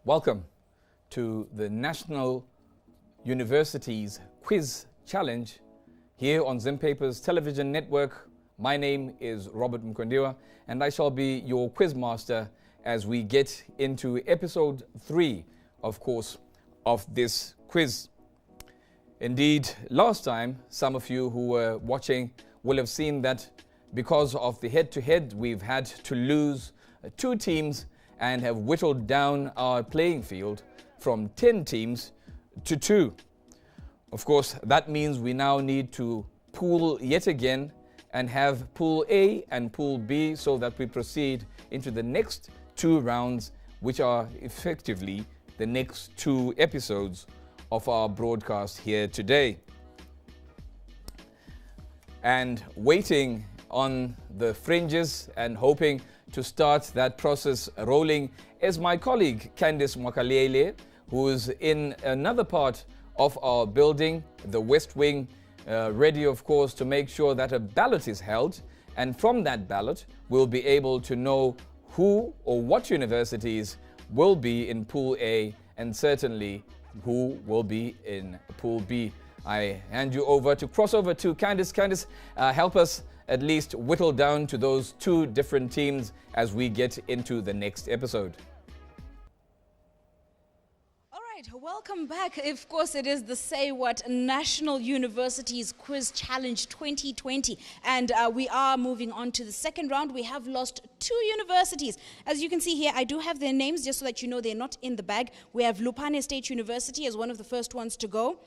Welcome to the National Universities Quiz Challenge here on Zimpaper's television network. My name is Robert Mkondiwa and I shall be your quiz master as we get into episode 3, of course, of this quiz. Indeed, last time, some of you who were watching will have seen that because of the head-to-head, we've had to lose 2 teams and have whittled down our playing field from 10 teams to 2. Of course, that means we now need to pool yet again and have Pool A and Pool B so that we proceed into the next 2 rounds, which are effectively the next 2 episodes of our broadcast here today. And waiting on the fringes and hoping to start that process rolling is my colleague Candice Mwakalele, who is in another part of our building, the West Wing, ready of course to make sure that a ballot is held, and from that ballot we'll be able to know who or what universities will be in Pool A and certainly who will be in Pool B. I hand you over to crossover to Candice. Candice, help us at least whittle down to those 2 different teams as we get into the next episode. All right, welcome back. Of course, it is the Say What National Universities Quiz Challenge 2020. And we are moving on to the second round. We have lost 2 universities. As you can see here, I do have their names just so that you know they're not in the bag. We have Lupane State University as one of the first ones to go.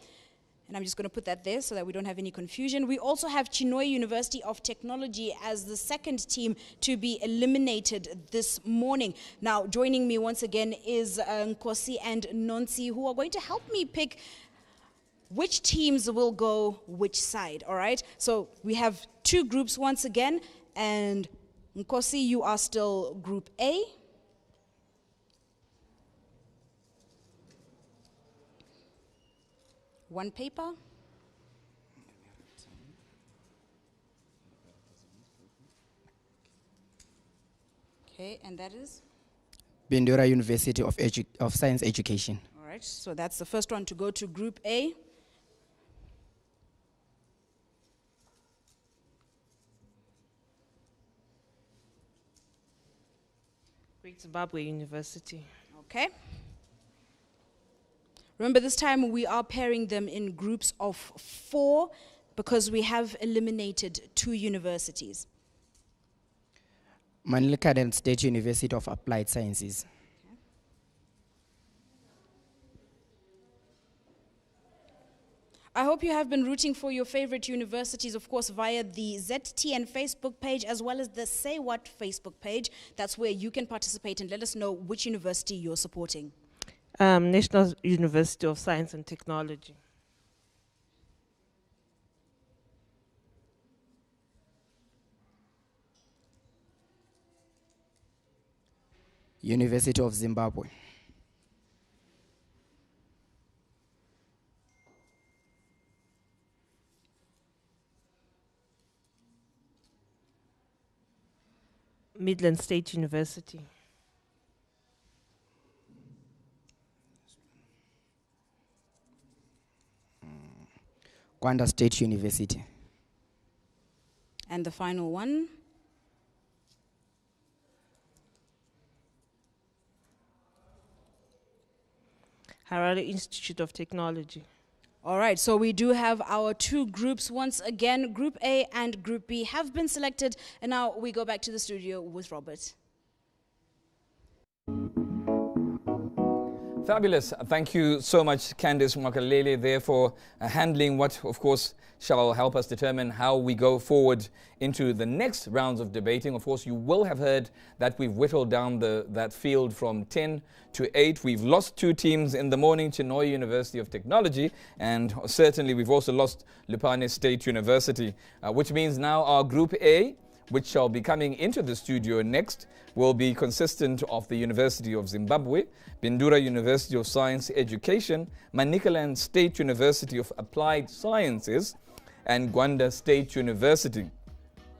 And I'm just going to put that there so that we don't have any confusion. We also have Chinhoyi University of Technology as the second team to be eliminated this morning. Now, joining me once again is Nkosi and Nonsi, who are going to help me pick which teams will go which side, all right? So we have 2 groups once again, and Nkosi, you are still Group A. One paper. Okay, and that is? Bindura University of Science Education. All right, so that's the first one to go to Group A. Great Zimbabwe University. Okay. Remember, this time we are pairing them in groups of 4 because we have eliminated 2 universities. Manilikaden State University of Applied Sciences. Okay. I hope you have been rooting for your favorite universities, of course, via the ZTN Facebook page as well as the Say What Facebook page. That's where you can participate and let us know which university you're supporting. National University of Science and Technology. University of Zimbabwe. Midland State University. Kwanda State University. And the final one? Harare Institute of Technology. All right, so we do have our 2 groups once again. Group A and Group B have been selected. And now we go back to the studio with Robert. Fabulous. Thank you so much, Candice Mwakalele, there for handling what, of course, shall help us determine how we go forward into the next rounds of debating. Of course, you will have heard that we've whittled down that field from 10 to 8. We've lost 2 teams in the morning, Chinhoyi University of Technology, and certainly we've also lost Lupane State University, which means now our Group A, which shall be coming into the studio next, will be consistent of the University of Zimbabwe, Bindura University of Science Education, Manicaland State University of Applied Sciences, and Gwanda State University.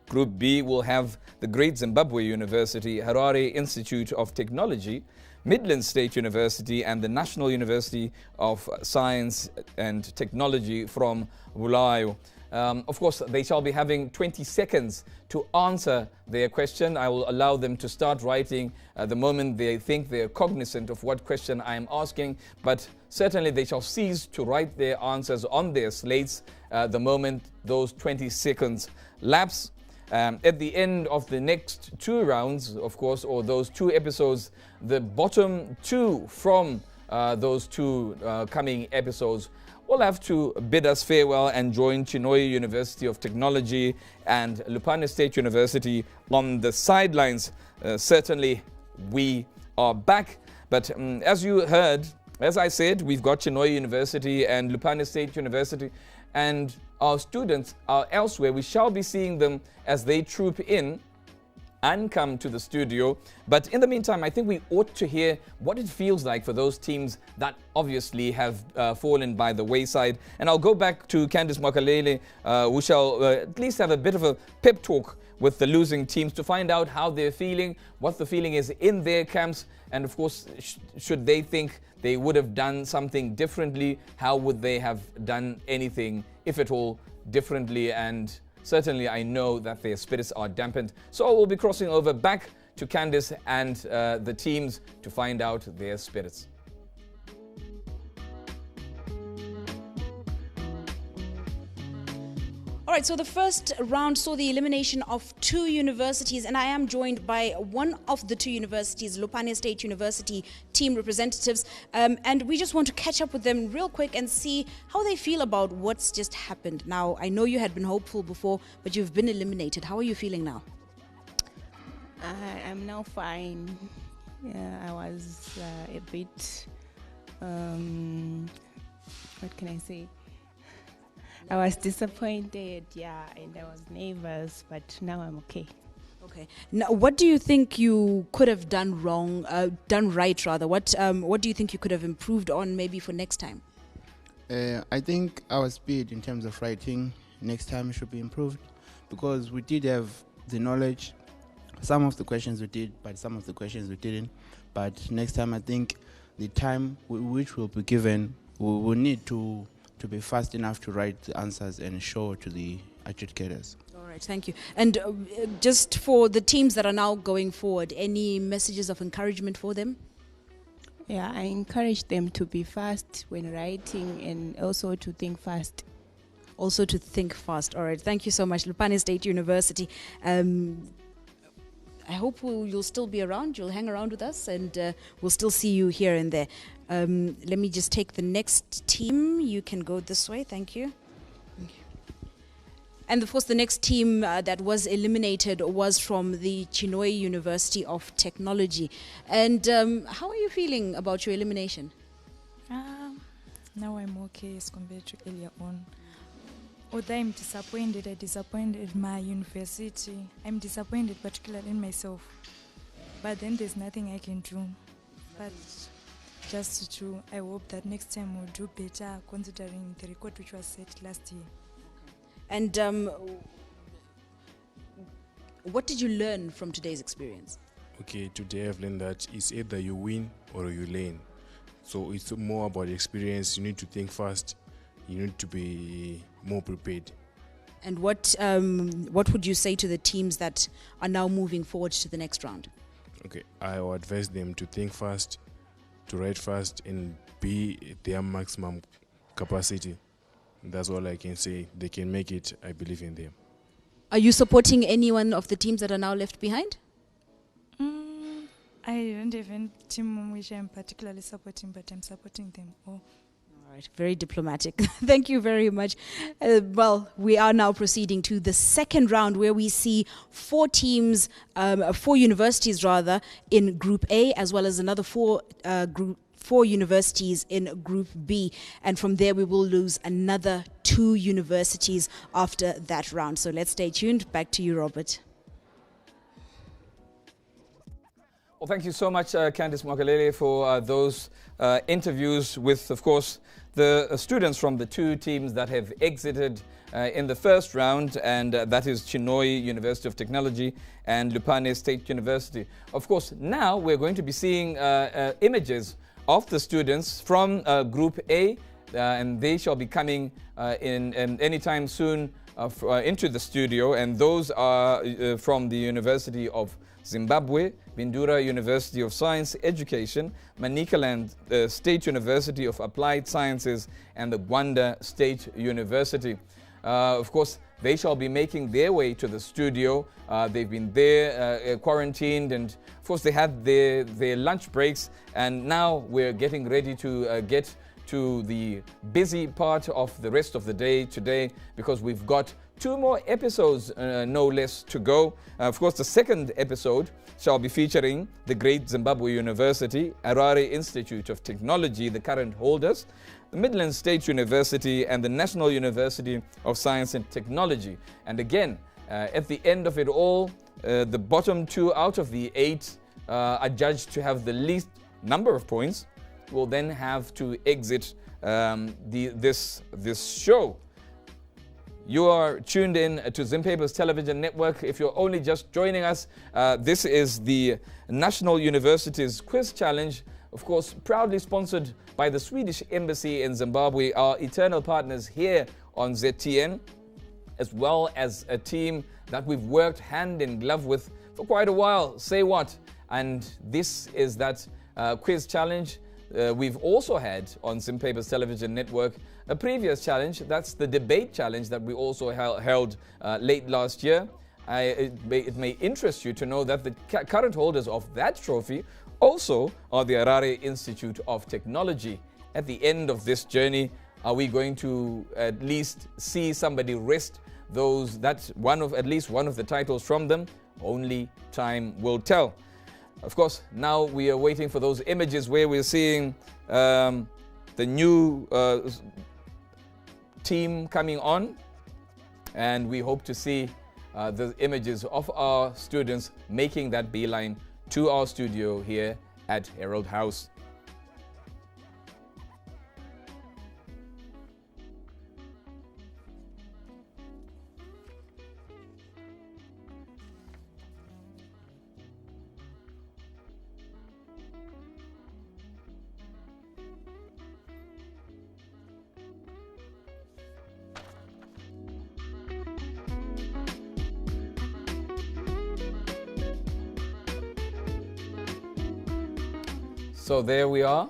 Group B will have the Great Zimbabwe University, Harare Institute of Technology, Midland State University and the National University of Science and Technology from Bulawayo. Of course, they shall be having 20 seconds to answer their question. I will allow them to start writing the moment they think they're cognizant of what question I am asking, but certainly they shall cease to write their answers on their slates the moment those 20 seconds lapse. At the end of the next 2 rounds, of course, or those 2 episodes, the bottom 2 from those 2 coming episodes will have to bid us farewell and join Chinhoyi University of Technology and Lupane State University on the sidelines. Certainly, we are back. But as you heard, as I said, we've got Chinhoyi University and Lupane State University, and our students are elsewhere. We shall be seeing them as they troop in and come to the studio. But in the meantime, I think we ought to hear what it feels like for those teams that obviously have fallen by the wayside. And I'll go back to Candice Makalele, who shall at least have a bit of a pep talk with the losing teams to find out how they're feeling, what the feeling is in their camps, and of course, should they think they would have done something differently, how would they have done anything, if at all, differently. And certainly I know that their spirits are dampened. So we'll be crossing over back to Candice and the teams to find out their spirits. All right, so the first round saw the elimination of 2 universities, and I am joined by one of the 2 universities, Lupane State University team representatives, and we just want to catch up with them real quick and see how they feel about what's just happened. Now, I know you had been hopeful before, but you've been eliminated. How are you feeling now? I'm now fine. Yeah, I was a bit, what can I say? I was disappointed, yeah, and I was nervous, but now I'm okay. Okay. Now, what do you think you could have done wrong, done right rather? What do you think you could have improved on maybe for next time? I think our speed in terms of writing next time should be improved, because we did have the knowledge. Some of the questions we did, but some of the questions we didn't. But next time, I think the time which will be given, we will need to be fast enough to write the answers and show to the adjudicators. All right, thank you. And just for the teams that are now going forward, any messages of encouragement for them? Yeah, I encourage them to be fast when writing and also to think fast. Also to think fast. All right, thank you so much, Lupane State University. I hope you'll still be around, you'll hang around with us, and we'll still see you here and there. Let me just take the next team. You can go this way, thank you. And of course, the next team that was eliminated was from the Chinhoyi University of Technology. And how are you feeling about your elimination? Now I'm okay as compared to earlier on. Although I'm disappointed, I disappointed my university. I'm disappointed particularly in myself. But then there's nothing I can do. But just I hope that next time we'll do better considering the record which was set last year. And what did you learn from today's experience? Okay, today I've learned that it's either you win or you learn. So it's more about experience. You need to think fast. You need to be more prepared. And what would you say to the teams that are now moving forward to the next round? Okay, I would advise them to think fast, to write fast, and be at their maximum capacity. That's all I can say. They can make it. I believe in them. Are you supporting any one of the teams that are now left behind? I don't have a team which I'm particularly supporting, but I'm supporting them all. All right, very diplomatic. Thank you very much. Well, we are now proceeding to the second round where we see 4 teams, 4 universities rather, in Group A, as well as another 4 universities in Group B. And from there, we will lose another 2 universities after that round. So let's stay tuned. Back to you, Robert. Well, thank you so much, Candice Mwakalele, for those interviews with, of course, the students from the two teams that have exited in the first round, and that is Chinhoyi University of Technology and Lupane State University. Of course, now we're going to be seeing images of the students from Group A, and they shall be coming in anytime soon into the studio, and those are from the University of Zimbabwe, Bindura University of Science Education, Manicaland State University of Applied Sciences, and the Gwanda State University. Of course, they shall be making their way to the studio. They've been there quarantined, and of course they had their lunch breaks, and now we're getting ready to get to the busy part of the rest of the day today, because we've got 2 more episodes, no less, to go. Of course, the second episode shall be featuring the great Zimbabwe University, Harare Institute of Technology, the current holders, the Midlands State University, and the National University of Science and Technology. And again, at the end of it all, the bottom 2 out of the 8 are judged to have the least number of points, will then have to exit this show. You are tuned in to Zimpapers Television Network. If you're only just joining us, this is the National Universities Quiz Challenge, of course, proudly sponsored by the Swedish Embassy in Zimbabwe, our eternal partners here on ZTN, as well as a team that we've worked hand in glove with for quite a while. Say what? And this is that quiz challenge. We've also had on Zimpapers Television Network a previous challenge. That's the debate challenge that we also held late last year. It may interest you to know that the current holders of that trophy also are the Harare Institute of Technology. At the end of this journey, are we going to at least see somebody wrest at least one of the titles from them? Only time will tell. Of course, now we are waiting for those images where we're seeing the new team coming on, and we hope to see the images of our students making that beeline to our studio here at Herald House. So there we are.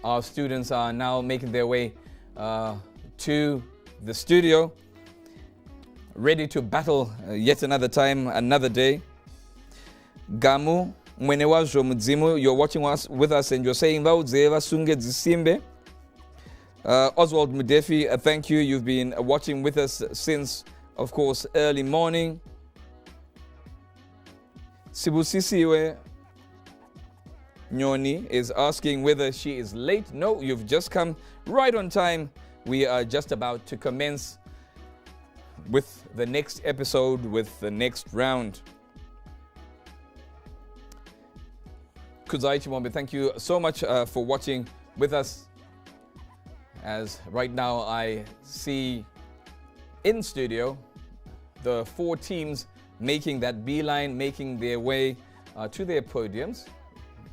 Our students are now making their way to the studio, ready to battle yet another time, another day. Gamu, Mwenewazho Mudzimu, you're watching us with us and you're saying, Vauzeva Sunge Zisimbe. Oswald Mudefi, thank you. You've been watching with us since, of course, early morning. Sibusisiwe Nyoni is asking whether she is late. No, you've just come right on time. We are just about to commence with the next episode, with the next round. Kuzai Chimombe, thank you so much for watching with us. As right now I see in studio the 4 teams making that beeline, making their way to their podiums,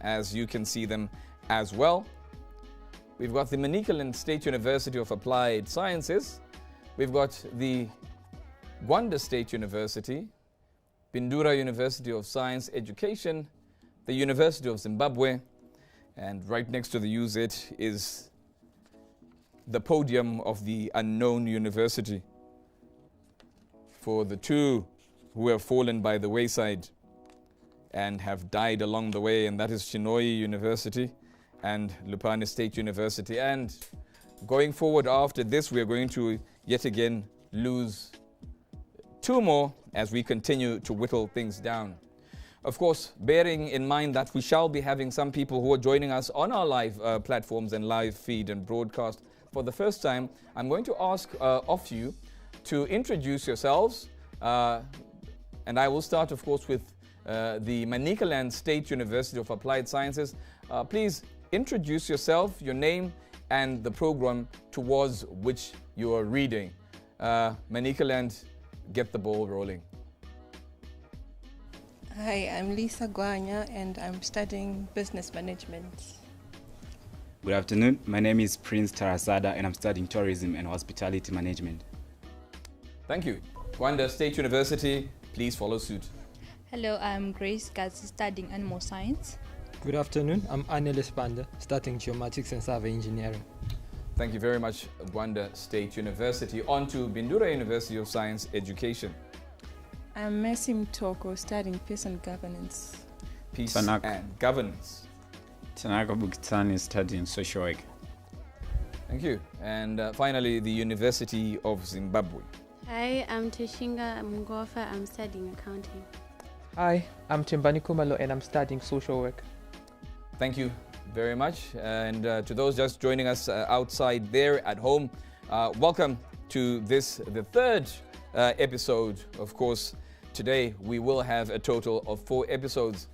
as you can see them as well. We've got the Manicaland State University of Applied Sciences. We've got the Gwanda State University, Bindura University of Science Education, the University of Zimbabwe, and right next to the UZ is the podium of the unknown university for the 2 who have fallen by the wayside and have died along the way, and that is Chinhoyi University and Lupane State University. And going forward after this, we are going to yet again lose 2 more as we continue to whittle things down. Of course, bearing in mind that we shall be having some people who are joining us on our live platforms and live feed and broadcast for the first time, I'm going to ask of you to introduce yourselves. And I will start, of course, with the Manicaland State University of Applied Sciences. Please introduce yourself, your name, and the program towards which you are reading. Manicaland, get the ball rolling. Hi, I'm Lisa Guanya and I'm studying business management. Good afternoon. My name is Prince Tarasada and I'm studying tourism and hospitality management. Thank you. Gwanda State University, please follow suit. Hello, I'm Grace Gazi, studying animal science. Good afternoon. I'm Anelis Panda, studying geomatics and survey engineering. Thank you very much, Gwanda State University. On to Bindura University of Science Education. I'm Messi Mtoko, studying peace and governance. Peace and governance. Tanaka Bukitani, studying social work. Thank you. And finally, the University of Zimbabwe. Hi, I'm Teshinga Mgofa. I'm studying accounting. Hi, I'm Timbani Kumalo and I'm studying social work. Thank you very much. And to those just joining us outside there at home, welcome to this, the third episode. Of course, today we will have a total of 4 episodes.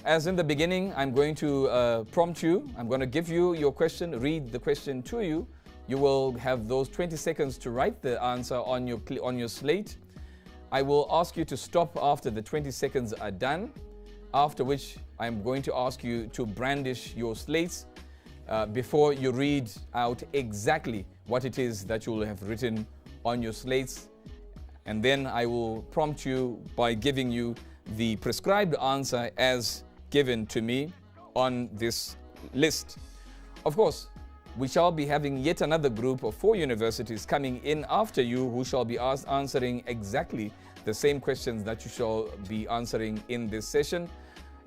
As in the beginning, I'm going to prompt you. I'm going to give you your question, read the question to you. You will have those 20 seconds to write the answer on your slate. I will ask you to stop after the 20 seconds are done, after which I'm going to ask you to brandish your slates before you read out exactly what it is that you will have written on your slates. And then I will prompt you by giving you the prescribed answer as given to me on this list. Of course, we shall be having yet another group of 4 universities coming in after you who shall be answering exactly the same questions that you shall be answering in this session.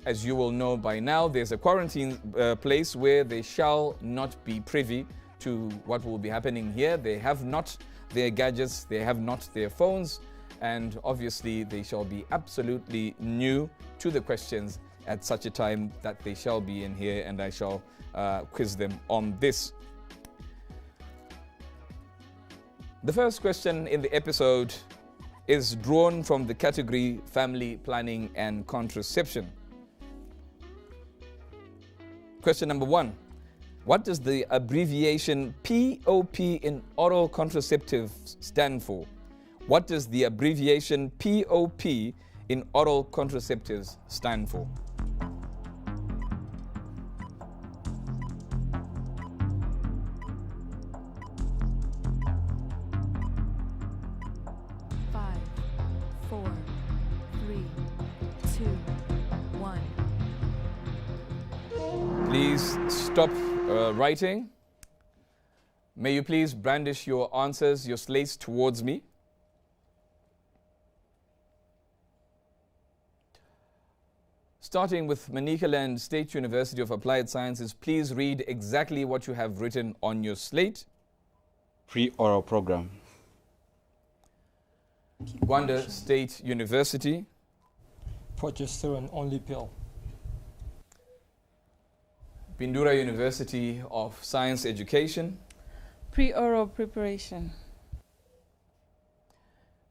As you will know by now, there's a quarantine place where they shall not be privy to what will be happening here. They have not their gadgets, they have not their phones, and obviously they shall be absolutely new to the questions at such a time that they shall be in here, and I shall quiz them on this. The first question in the episode is drawn from the category Family Planning and Contraception. Question number 1. What does the abbreviation POP in oral contraceptives stand for? What does the abbreviation POP in oral contraceptives stand for? Please stop writing. May you please brandish your answers, your slates towards me. Starting with Manicaland State University of Applied Sciences, please read exactly what you have written on your slate. Pre-oral program. Gwanda State University. Progesterone only pill. Bindura University of Science Education. Pre-oral preparation.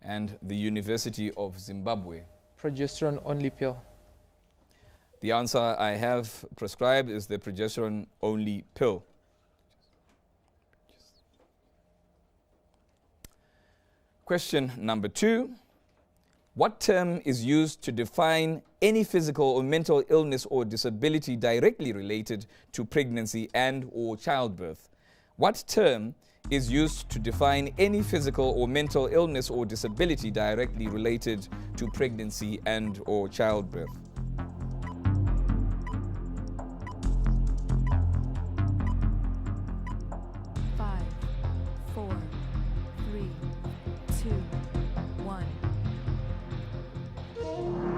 And the University of Zimbabwe. Progesterone only pill. The answer I have prescribed is the progesterone only pill. Question number 2. What term is used to define any physical or mental illness or disability directly related to pregnancy and or childbirth? What term is used to define any physical or mental illness or disability directly related to pregnancy and or childbirth?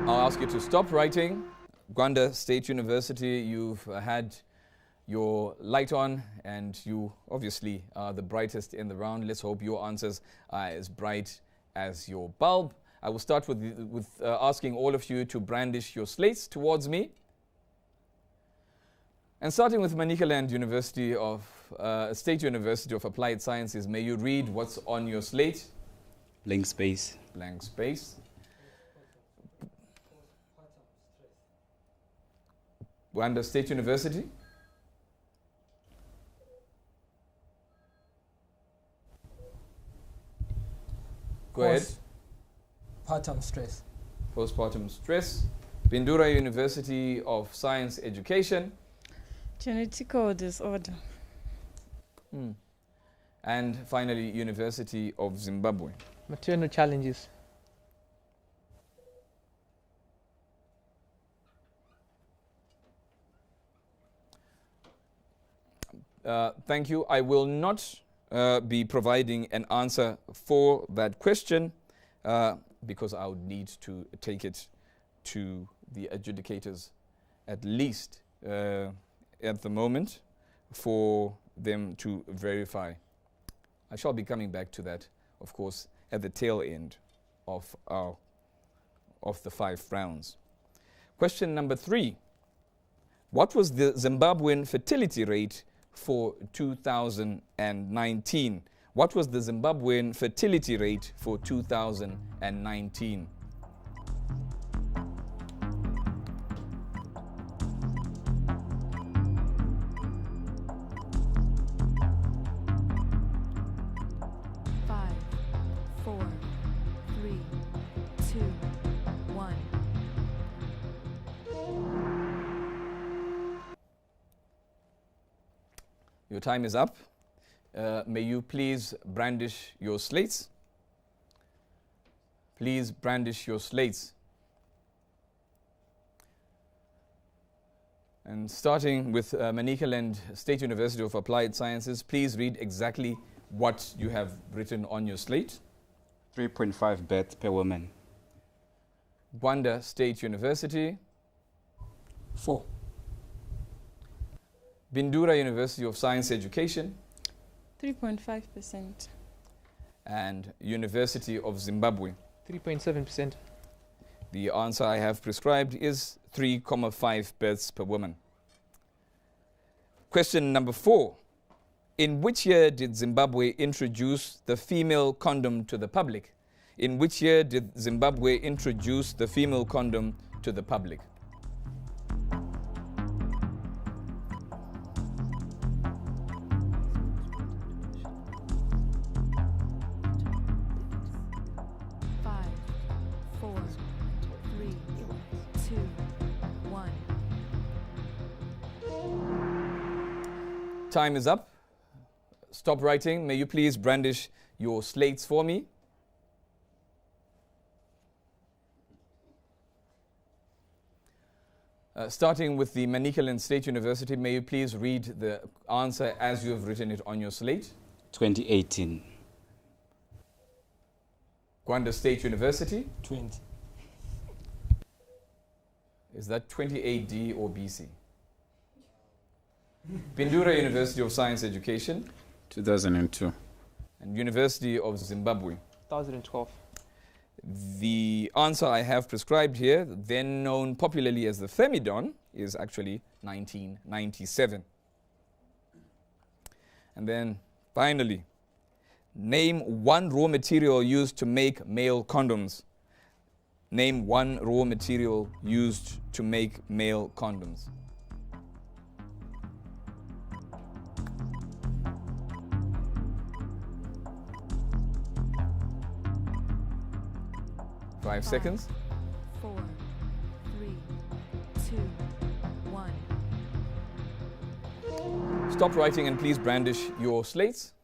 I'll ask you to stop writing. Gwanda State University, you've had your light on and you obviously are the brightest in the round. Let's hope your answers are as bright as your bulb. I will start with asking all of you to brandish your slates towards me. And starting with Manicaland University of State University of Applied Sciences, may you read what's on your slate? Blank space. Blank space. Rwanda State University. Go ahead. Postpartum stress. Postpartum stress. Bindura University of Science Education. Genetical disorder. And finally, University of Zimbabwe. Maternal challenges. Thank you. I will not be providing an answer for that question because I would need to take it to the adjudicators at least at the moment for them to verify. I shall be coming back to that, of course, at the tail end of the 5 rounds. Question number 3. What was the Zimbabwean fertility rate for 2019? What was the Zimbabwean fertility rate for 2019? Your time is up. May you please brandish your slates. Please brandish your slates. And starting with Manicaland State University of Applied Sciences, please read exactly what you have written on your slate. 3.5 births per woman. Rwanda State University. 4. Bindura University of Science Education. 3.5%. And University of Zimbabwe. 3.7%. The answer I have prescribed is 3.5 births per woman. Question number 4. In which year did Zimbabwe introduce the female condom to the public? In which year did Zimbabwe introduce the female condom to the public? Time is up. Stop writing. May you please brandish your slates for me. Starting with the Manicaland State University, may you please read the answer as you have written it on your slate. 2018. Rwanda State University. 20. Is that 20 AD or BC? Bindura University of Science Education. 2002. And University of Zimbabwe. 2012. The answer I have prescribed here, then known popularly as the Femidon, is actually 1997. And then finally, name one raw material used to make male condoms. Name one raw material used to make male condoms. Five seconds. 4, 3, 2, 1. Stop writing and please brandish your slates.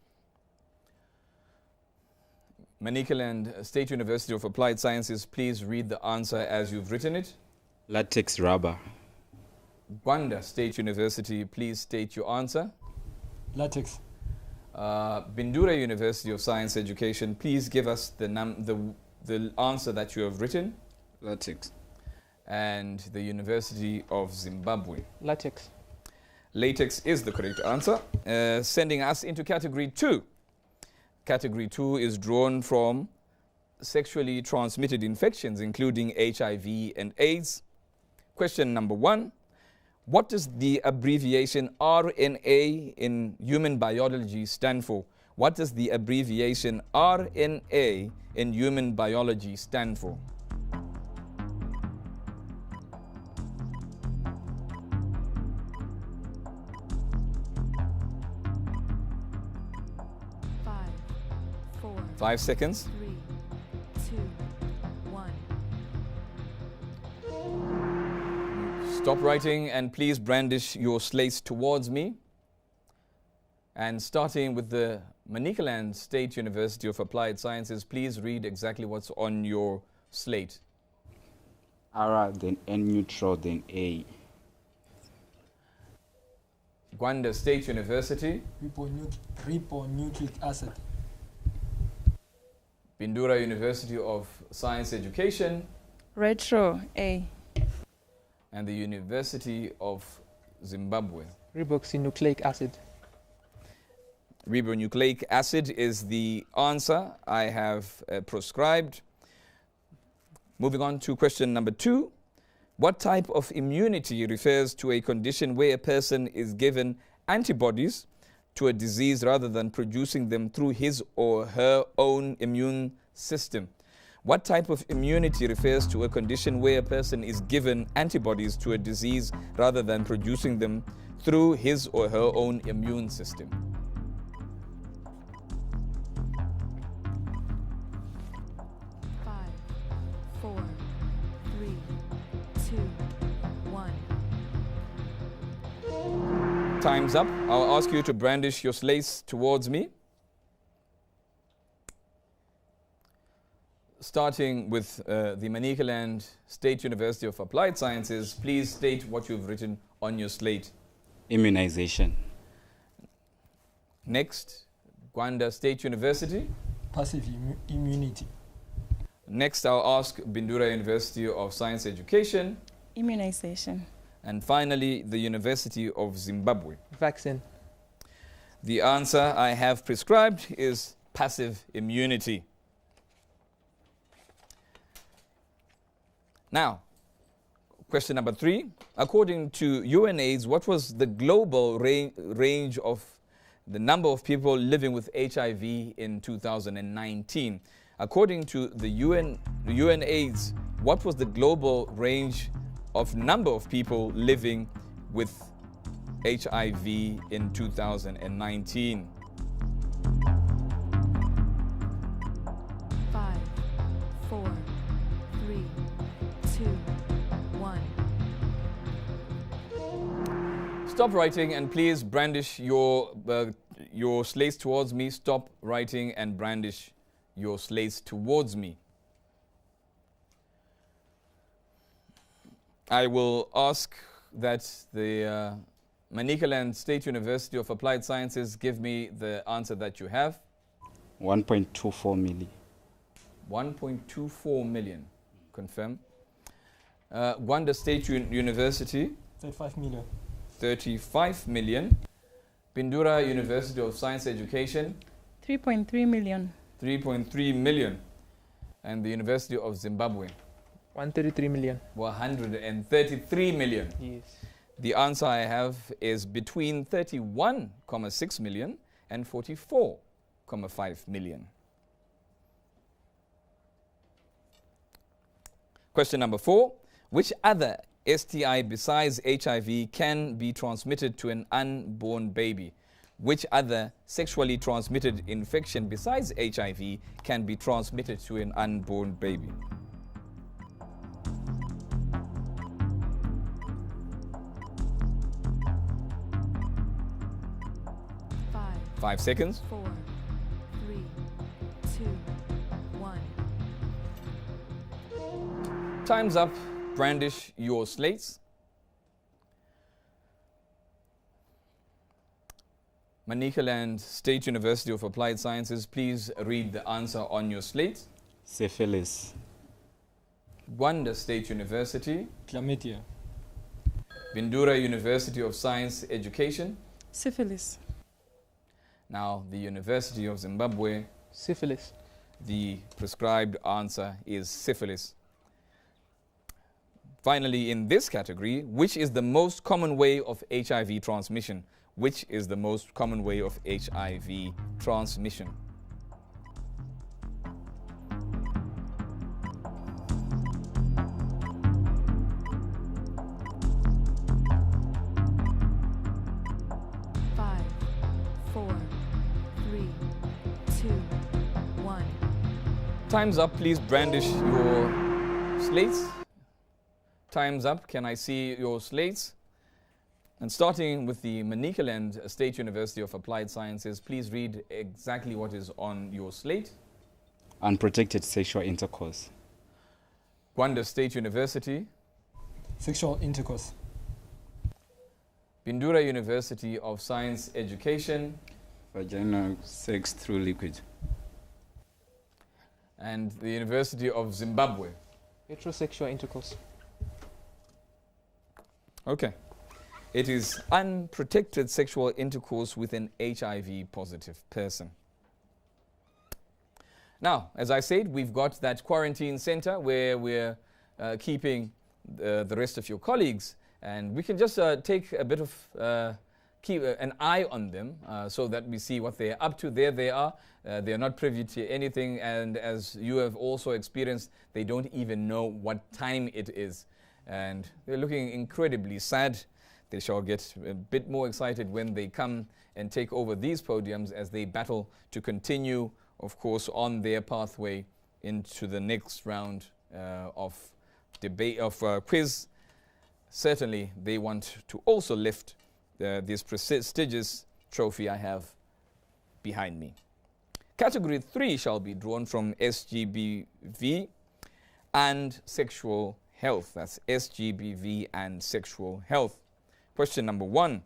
Manicaland State University of Applied Sciences, please read the answer as you've written it. Latex rubber. Rwanda State University, please state your answer. Latex. Bindura University of Science Education, please give us the answer that you have written. Latex. And the University of Zimbabwe. Latex. Latex is the correct answer, sending us into category 2. Category 2 is drawn from sexually transmitted infections, including HIV and AIDS. Question number 1. What does the abbreviation RNA in human biology stand for? What does the abbreviation RNA in human biology stand for? 4, 5 seconds. 3, 2, 1. Stop writing and please brandish your slates towards me. And starting with the Manicaland State University of Applied Sciences, please read exactly what's on your slate. R, then N neutral, then A. Gwanda State University. Ribonucleic acid. Bindura University of Science Education. Retro A. And the University of Zimbabwe. Riboxynucleic acid. Ribonucleic acid is the answer I have prescribed. Moving on to question number 2. What type of immunity refers to a condition where a person is given antibodies to a disease rather than producing them through his or her own immune system? What type of immunity refers to a condition where a person is given antibodies to a disease rather than producing them through his or her own immune system? Time's up. I'll ask you to brandish your slates towards me. Starting with the Manicaland State University of Applied Sciences, please state what you've written on your slate. Immunization. Next, Gwanda State University. Passive immunity. Next, I'll ask Bindura University of Science Education. Immunization. And finally, the University of Zimbabwe. Vaccine. The answer I have prescribed is passive immunity. Now, question number 3. According to UNAIDS, what was the global range of the number of people living with HIV in 2019? According to the UNAIDS, what was the global range of number of people living with HIV in 2019? 5, 4, 3, 2, 1. Stop writing and please brandish your slates towards me. Stop writing and brandish your slates towards me. I will ask that the Manicaland State University of Applied Sciences give me the answer that you have. 1.24 million. 1.24 million. Confirm. Gwanda State University. 35 million. 35 million. Bindura University of Science Education. 3.3 million. 3.3 million. And the University of Zimbabwe. 133 million. 133 million. Yes. The answer I have is between 31.6 million and 44.5 million. Question number 4. Which other STI besides HIV can be transmitted to an unborn baby? Which other sexually transmitted infection besides HIV can be transmitted to an unborn baby? 5 seconds. 4, 3, 2, 1. Time's up. Brandish your slates. Manicaland State University of Applied Sciences, please read the answer on your slate. Syphilis. Gwanda State University. Chlamydia. Bindura University of Science Education. Syphilis. Now, the University of Zimbabwe. Syphilis. The prescribed answer is syphilis. Finally, in this category, which is the most common way of HIV transmission? Which is the most common way of HIV transmission? Time's up. Please brandish your slates. Time's up. Can I see your slates? And starting with the Manicaland State University of Applied Sciences, please read exactly what is on your slate. Unprotected sexual intercourse. Gwanda State University. Sexual intercourse. Bindura University of Science Education. Vaginal sex through liquid. And the University of Zimbabwe. Heterosexual intercourse. Okay. It is unprotected sexual intercourse with an HIV positive person. Now, as I said, we've got that quarantine center where we're keeping the rest of your colleagues, and we can just take a bit of keep an eye on them so that we see what they're up to. There they are. They're not privy to anything, and as you have also experienced, they don't even know what time it is, and they're looking incredibly sad. They shall get a bit more excited when they come and take over these podiums as they battle to continue, of course, on their pathway into the next round of debate, of quiz. Certainly, they want to also lift this prestigious trophy I have behind me. Category 3 shall be drawn from SGBV and sexual health. That's SGBV and sexual health. Question number 1.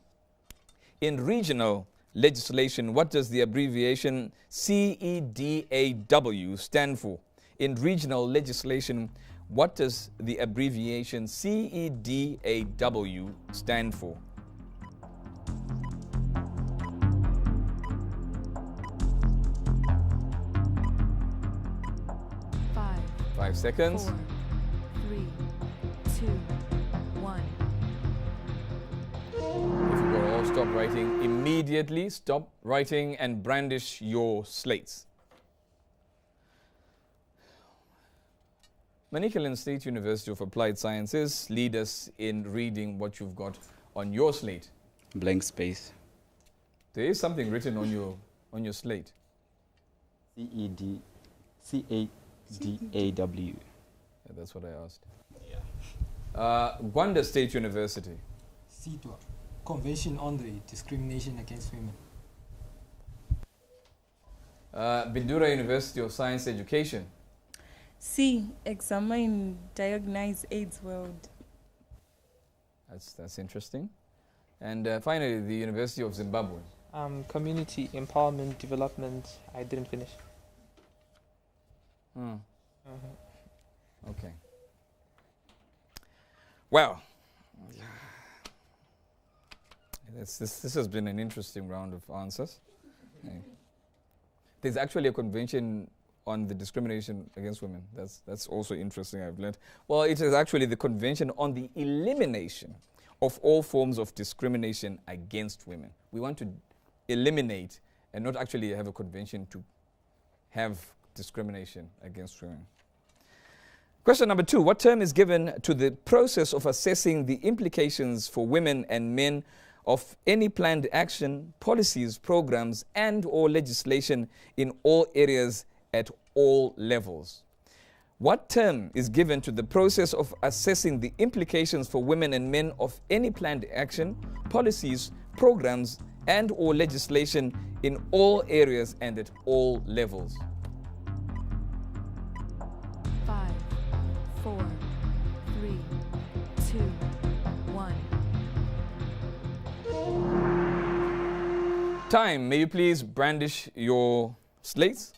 In regional legislation, what does the abbreviation CEDAW stand for? In regional legislation, what does the abbreviation CEDAW stand for? Five seconds. 4, 3, 2, 1. If you will all stop writing immediately, stop writing and brandish your slates. Manicaland State University of Applied Sciences, lead us in reading what you've got on your slate. Blank space. There is something written on your slate. CEDAW. Yeah, that's what I asked. Gwanda State University. CEDAW, Convention on the Discrimination Against Women. Bindura University of Science Education. C. Examine, diagnose AIDS world. That's interesting. And finally, the University of Zimbabwe. Community empowerment development. I didn't finish. Okay. Well, this has been an interesting round of answers. There's actually a convention on the discrimination against women. That's also interesting, I've learned. Well, it is actually the Convention on the Elimination of all forms of discrimination against women. We want to eliminate and not actually have a convention to have discrimination against women. Question number 2. What term is given to the process of assessing the implications for women and men of any planned action, policies, programs, and or legislation in all areas at all levels? What term is given to the process of assessing the implications for women and men of any planned action, policies, programs, and or legislation in all areas and at all levels? 5, 4, 3, 2, 1. Time. May you please brandish your slates?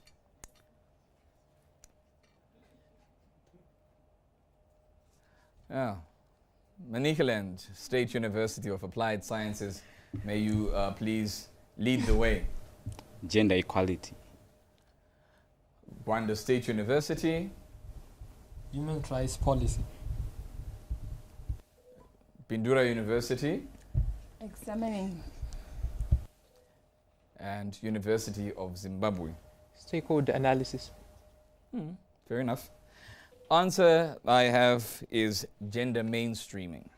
Manicaland State University of Applied Sciences, may you please lead the way. Gender equality. Gwanda State University. Human rights policy. Bindura University. Examining. And University of Zimbabwe. Stakeholder analysis. Fair enough. Answer I have is gender mainstreaming.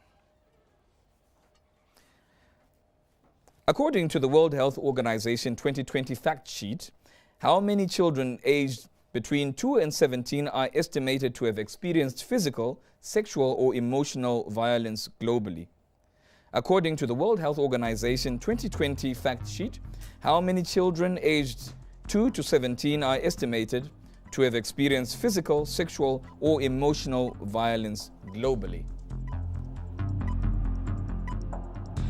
According to the World Health Organization 2020 fact sheet, how many children aged between 2 and 17 are estimated to have experienced physical, sexual, or emotional violence globally. According to the World Health Organization 2020 fact sheet, how many children aged 2 to 17 are estimated to have experienced physical, sexual, or emotional violence globally?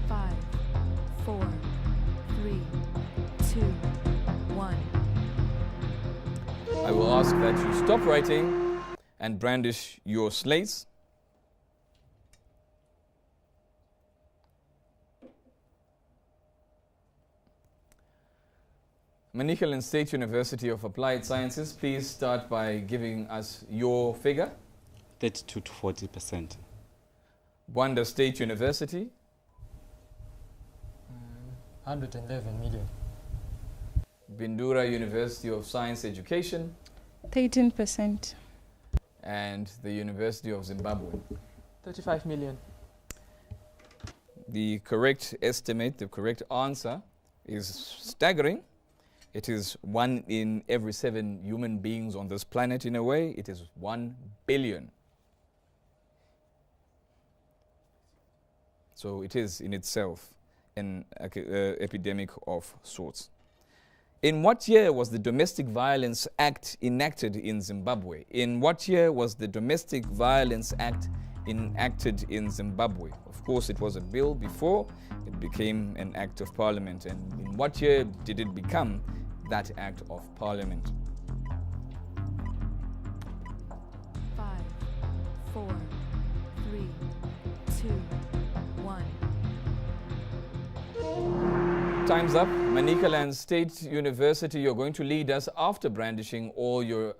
5, 4, 3, 2, 1. I will ask that you stop writing and brandish your slates. Manicaland State University of Applied Sciences, please start by giving us your figure. 32 to 40%. Bwanda State University. 111 million. Bindura University of Science Education. 13%. And the University of Zimbabwe. 35 million. The correct estimate, the correct answer is staggering. It is 1 in every 7 human beings on this planet in a way. It is 1 billion. So it is in itself an epidemic of sorts. In what year was the Domestic Violence Act enacted in Zimbabwe? In what year was the Domestic Violence Act enacted in Zimbabwe? Of course, it was a bill before it became an act of parliament. And in what year did it become that act of parliament? 5, 4, 3, 2, 1. Time's up. Manicaland State University, you're going to lead us after brandishing all your...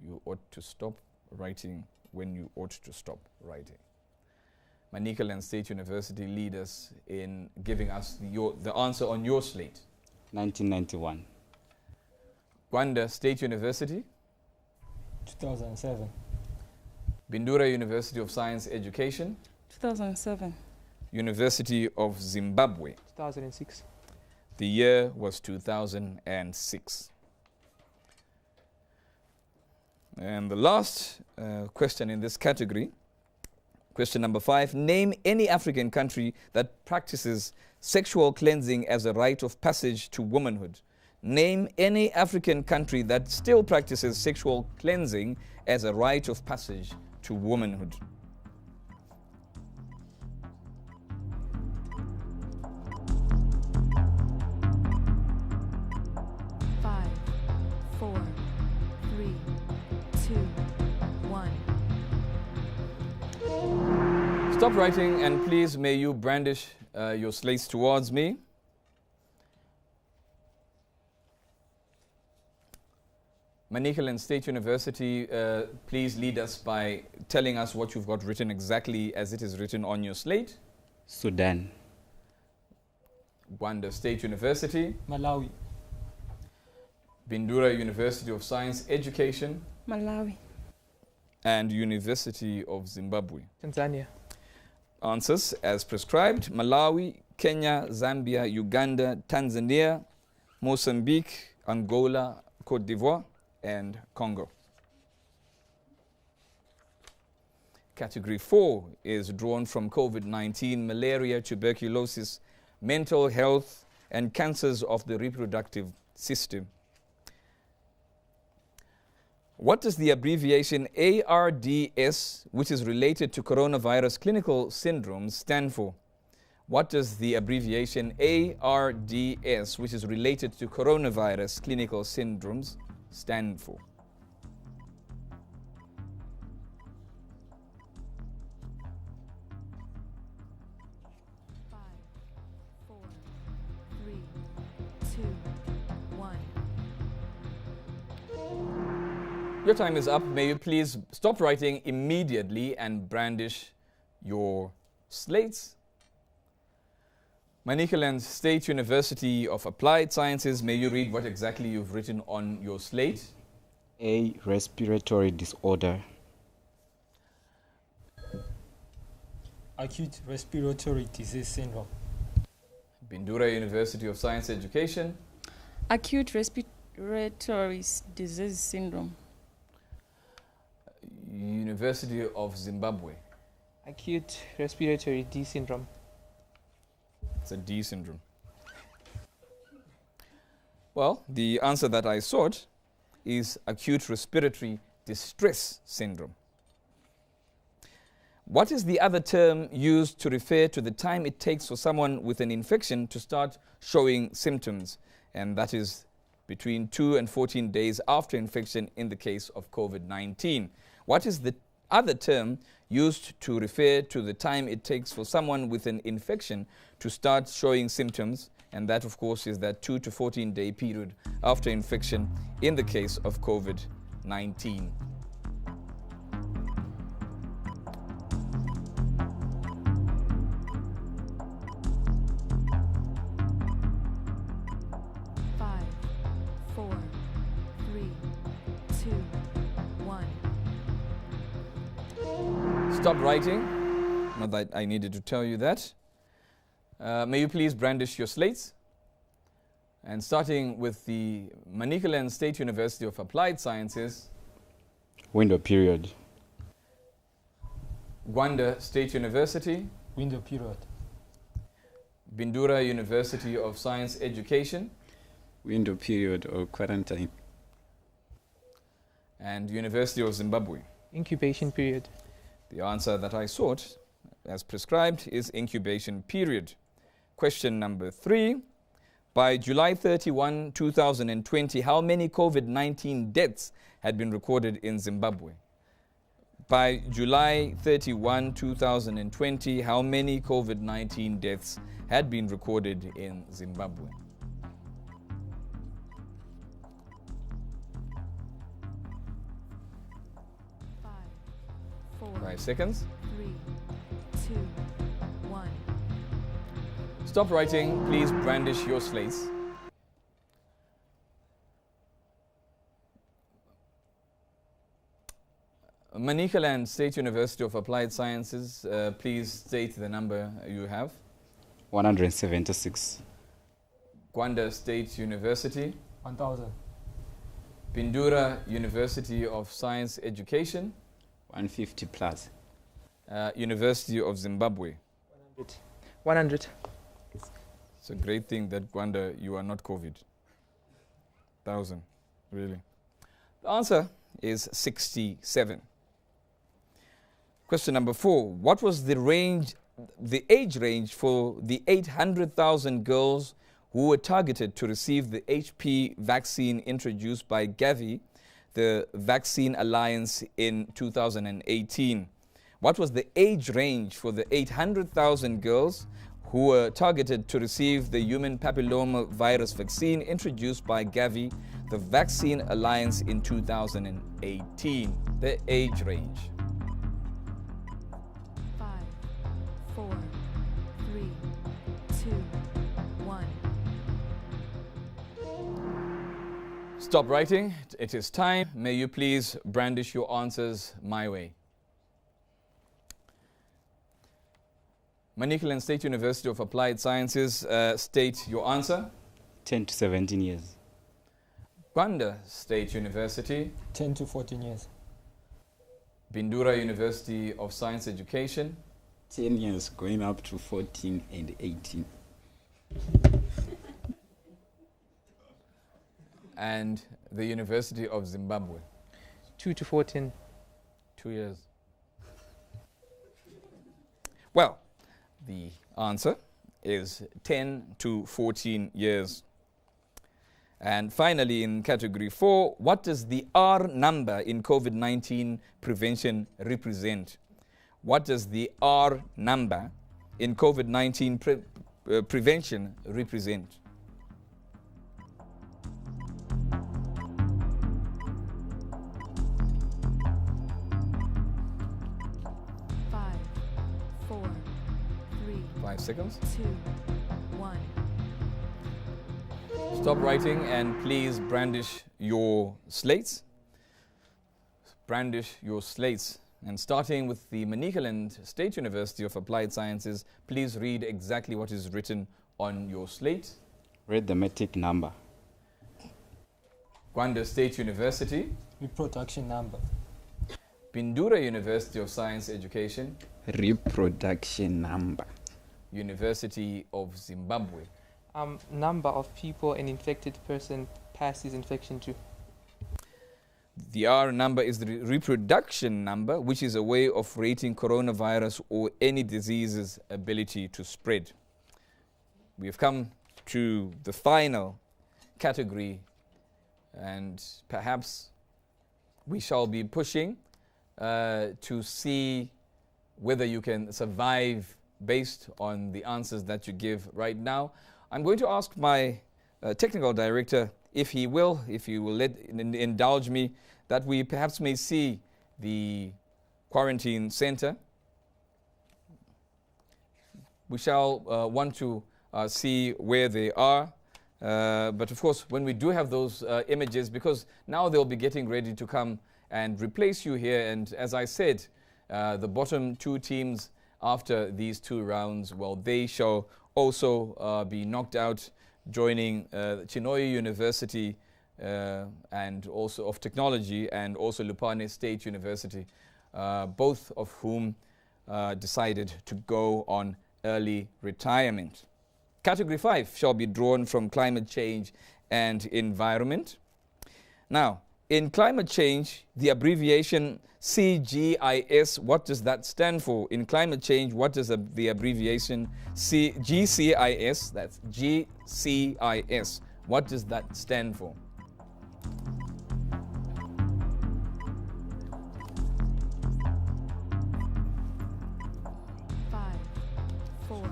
you ought to stop writing when you ought to stop writing. Manicaland State University, lead us in giving us the answer on your slate. 1991. Bwanda State University. 2007. Bindura University of Science Education. 2007. University of Zimbabwe. 2006. The year was 2006. And the last question in this category, question number 5, name any African country that practices sexual cleansing as a rite of passage to womanhood. Name any African country that still practices sexual cleansing as a rite of passage to womanhood. Five, 4, 3, 2, 1. Stop writing and please may you brandish your slates towards me. Manicaland State University, please lead us by telling us what you've got written exactly as it is written on your slate. Sudan. Bwanda State University. Malawi. Bindura University of Science Education. Malawi. And University of Zimbabwe. Tanzania. Answers as prescribed: Malawi, Kenya, Zambia, Uganda, Tanzania, Mozambique, Angola, Cote d'Ivoire, and Congo. Category 4 is drawn from COVID-19, malaria, tuberculosis, mental health, and cancers of the reproductive system. What does the abbreviation ARDS, which is related to coronavirus clinical syndromes, stand for? What does the abbreviation ARDS, which is related to coronavirus clinical syndromes, stand for? Five, 4, 3, 2, 1. Your time is up. May you please stop writing immediately and brandish your slates. Manicaland State University of Applied Sciences, may you read what exactly you've written on your slate. A respiratory disorder. Acute respiratory disease syndrome. Bindura University of Science Education. Acute respiratory disease syndrome. University of Zimbabwe. Acute respiratory D syndrome. It's a D syndrome. Well, the answer that I sought is acute respiratory distress syndrome. What is the other term used to refer to the time it takes for someone with an infection to start showing symptoms? And that is between 2 and 14 days after infection in the case of COVID-19. What is the other term used to refer to the time it takes for someone with an infection to start showing symptoms? And that, of course, is that 2 to 14 day period after infection in the case of COVID-19. Stop writing. Not that I needed to tell you that. May you please brandish your slates. And starting with the Manicaland State University of Applied Sciences. Window period. Gwanda State University. Window period. Bindura University of Science Education. Window period or quarantine. And University of Zimbabwe. Incubation period. The answer that I sought, as prescribed, is incubation period. Question number 3. By July 31, 2020, how many COVID-19 deaths had been recorded in Zimbabwe? By July 31, 2020, how many COVID-19 deaths had been recorded in Zimbabwe? Five seconds. 3, 2, 1. Stop writing. Please brandish your slates. Manicaland State University of Applied Sciences, please state the number you have. 176. Gwanda State University. 1000. Bindura University of Science Education. 150 plus. University of Zimbabwe. 100. It's a great thing that Gwanda, you are not COVID. 1,000, really. The answer is 67. Question number 4. What was the age range for the 800,000 girls who were targeted to receive the HP vaccine introduced by Gavi, the Vaccine Alliance, in 2018? What was the age range for the 800,000 girls who were targeted to receive the human papilloma virus vaccine introduced by Gavi, the Vaccine Alliance, in 2018? The age range. 5, 4, 3, 2, 1. Stop writing. It is time. May you please brandish your answers my way. Manicaland State University of Applied Sciences, state your answer. 10 to 17 years. Gwanda State University. 10 to 14 years. Bindura University of Science Education. 10 years, going up to 14 and 18. And the University of Zimbabwe. 2 to 14. 2 years. Well, the answer is 10 to 14 years. And finally, in category 4, what does the R number in COVID-19 prevention represent? What does the R number in COVID-19 prevention represent? Five, 4, 3, 5 seconds. 2, 1. Stop writing and please brandish your slates. Brandish your slates. And starting with the Manicaland State University of Applied Sciences, please read exactly what is written on your slate? Arithmetic number. Gwanda State University. Reproduction number. Pindura University of Science Education. Reproduction number. University of Zimbabwe. Number of people an infected person passes infection to. The R number is the reproduction number, which is a way of rating coronavirus or any disease's ability to spread. We have come to the final category, and perhaps we shall be pushing to see whether you can survive based on the answers that you give right now. I'm going to ask my technical director if he will indulge me, that we perhaps may see the quarantine center. We shall want to see where they are. But of course, when we do have those images, because now they'll be getting ready to come and replace you here. And as I said, the bottom two teams after these two rounds, well, they shall also be knocked out, joining Chinhoyi University and also of Technology, and also Lupane State University, both of whom decided to go on early retirement. Category 5 shall be drawn from climate change and environment. Now, in climate change, the abbreviation CGIS, what does that stand for? In climate change, what does the abbreviation GCIS, that's GCIS, what does that stand for? Five, four,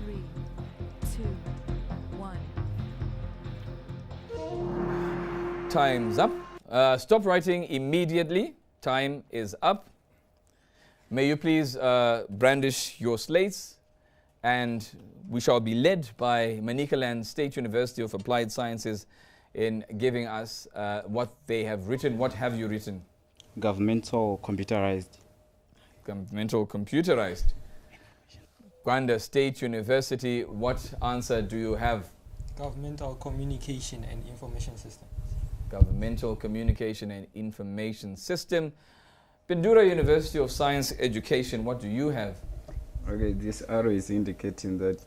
three, two, one. Time's up. Stop writing immediately. Time is up. May you please brandish your slates, and we shall be led by Manicaland State University of Applied Sciences in giving us what they have written. What have you written? Governmental computerized. Governmental computerized. Gwanda State University, what answer do you have? Governmental communication and information system. Governmental Communication and Information System. Pindura University of Science Education, what do you have? Okay, this arrow is indicating that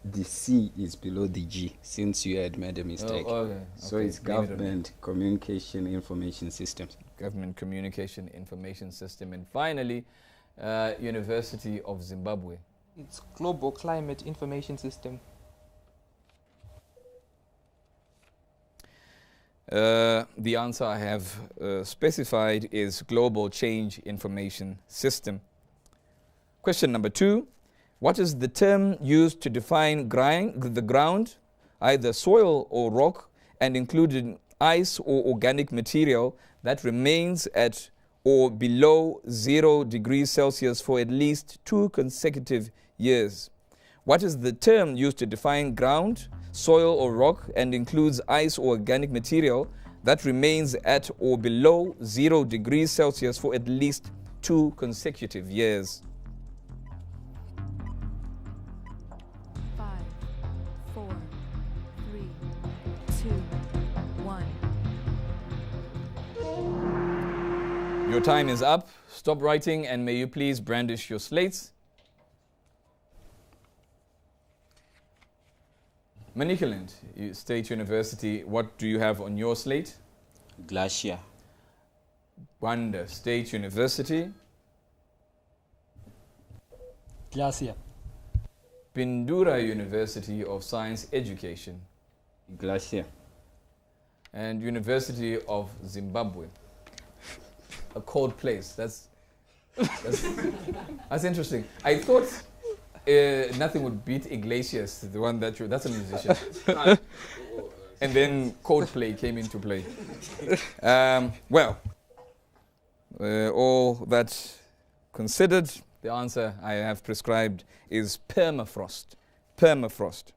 the C is below the G, since you had made a mistake. Oh, okay. So it's Government Communication Information Systems. Government Communication Information System. And finally, University of Zimbabwe. It's Global Climate Information System. The answer I have specified is Global Change Information System. Question number 2. What is the term used to define the ground, either soil or rock, and including ice or organic material that remains at or below 0 degrees Celsius for at least 2 consecutive years? What is the term used to define ground, soil or rock, and includes ice or organic material that remains at or below 0 degrees Celsius for at least 2 consecutive years? 5, 4, 3, 2, 1. Your time is up. Stop writing, and may you please brandish your slates. Manicaland State University, what do you have on your slate? Glacier. Gwanda State University. Glacier. Pindura University of Science Education. Glacier. And University of Zimbabwe. A cold place. That's interesting. I thought nothing would beat Iglesias, the one that's a musician. And then Coldplay came into play. All that considered, the answer I have prescribed is permafrost. Permafrost.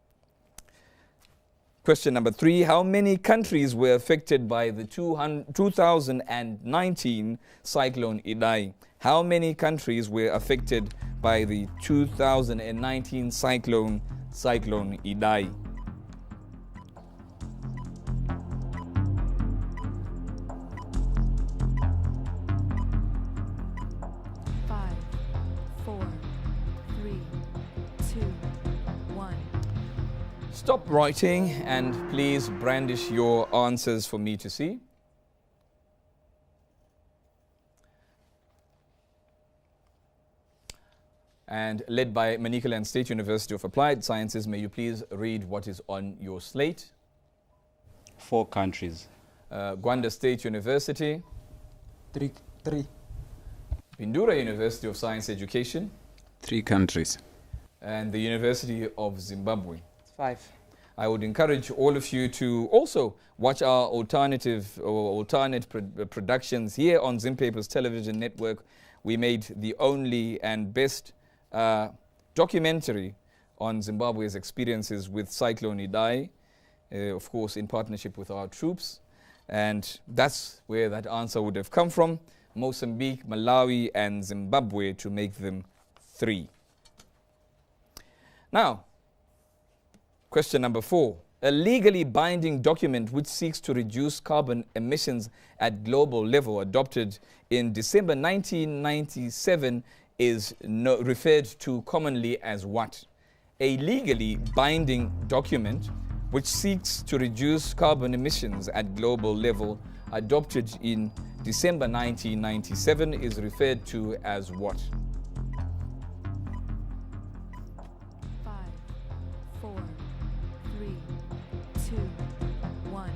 Question number 3. How many countries were affected by the 2019 cyclone Idai? How many countries were affected by the 2019 cyclone Cyclone Idai. Five, four, three, two, one. Stop writing and please brandish your answers for me to see. And led by Manicaland State University of Applied Sciences, may you please read what is on your slate. 4 countries. Gwanda State University. Three. Bindura University of Science Education. 3 countries. And the University of Zimbabwe. 5. I would encourage all of you to also watch our alternate productions here on Zimpapers Television Network. We made the only and best documentary on Zimbabwe's experiences with Cyclone Idai, of course in partnership with our troops. And that's where that answer would have come from. Mozambique, Malawi and Zimbabwe to make them 3. Now, question number 4. A legally binding document which seeks to reduce carbon emissions at global level, adopted in December 1997, is referred to commonly as what? A legally binding document which seeks to reduce carbon emissions at global level, adopted in December 1997, is referred to as what? 5, 4, 3, 2, 1.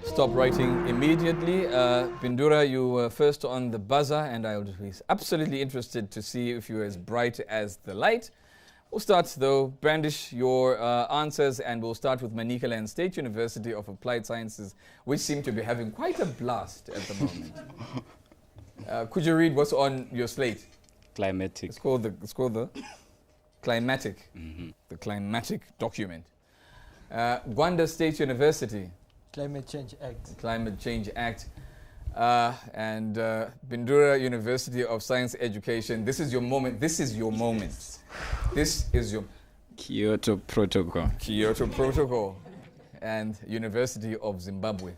Stop writing immediately. Bindura, you were first on the buzzer, and I would be absolutely interested to see if you're as bright as the light. We'll start, though, brandish your answers, and we'll start with Manicaland State University of Applied Sciences, which seem to be having quite a blast at the moment. Could you read what's on your slate? Climatic. It's called the climatic, the climatic document. Gwanda State University. Climate Change Act. Climate Change Act. And Bindura University of Science Education. This is your moment. This is your moment. This is your Kyoto Protocol. Kyoto Protocol. And University of Zimbabwe.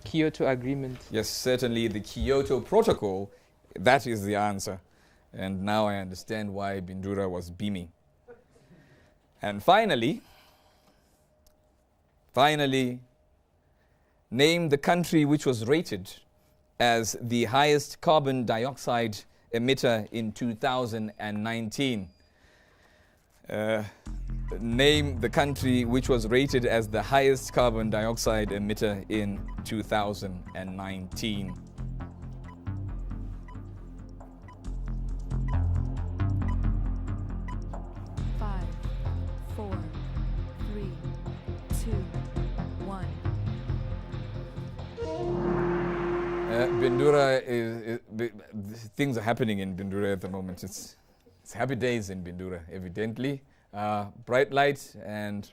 Kyoto Agreement. Yes, certainly the Kyoto Protocol. That is the answer. And now I understand why Bindura was beaming. And finally, name the country which was rated as the highest carbon dioxide emitter in 2019. Name the country which was rated as the highest carbon dioxide emitter in 2019. Five, 4, 3, 2, 1. Bindura things are happening in Bindura at the moment. It's happy days in Bindura, evidently. Bright light, and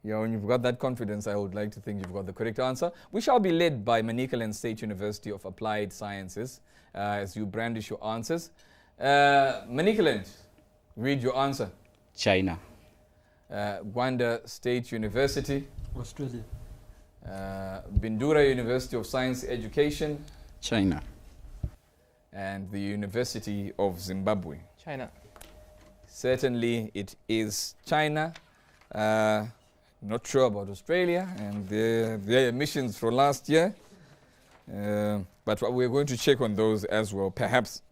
when you've got that confidence, I would like to think you've got the correct answer. We shall be led by Manicaland State University of Applied Sciences as you brandish your answers. Manicaland, read your answer. China. Gwanda State University. Australia. Bindura University of Science Education. China. And the University of Zimbabwe. China. Certainly it is China. Not sure about Australia and their emissions for last year. But we're going to check on those as well, perhaps.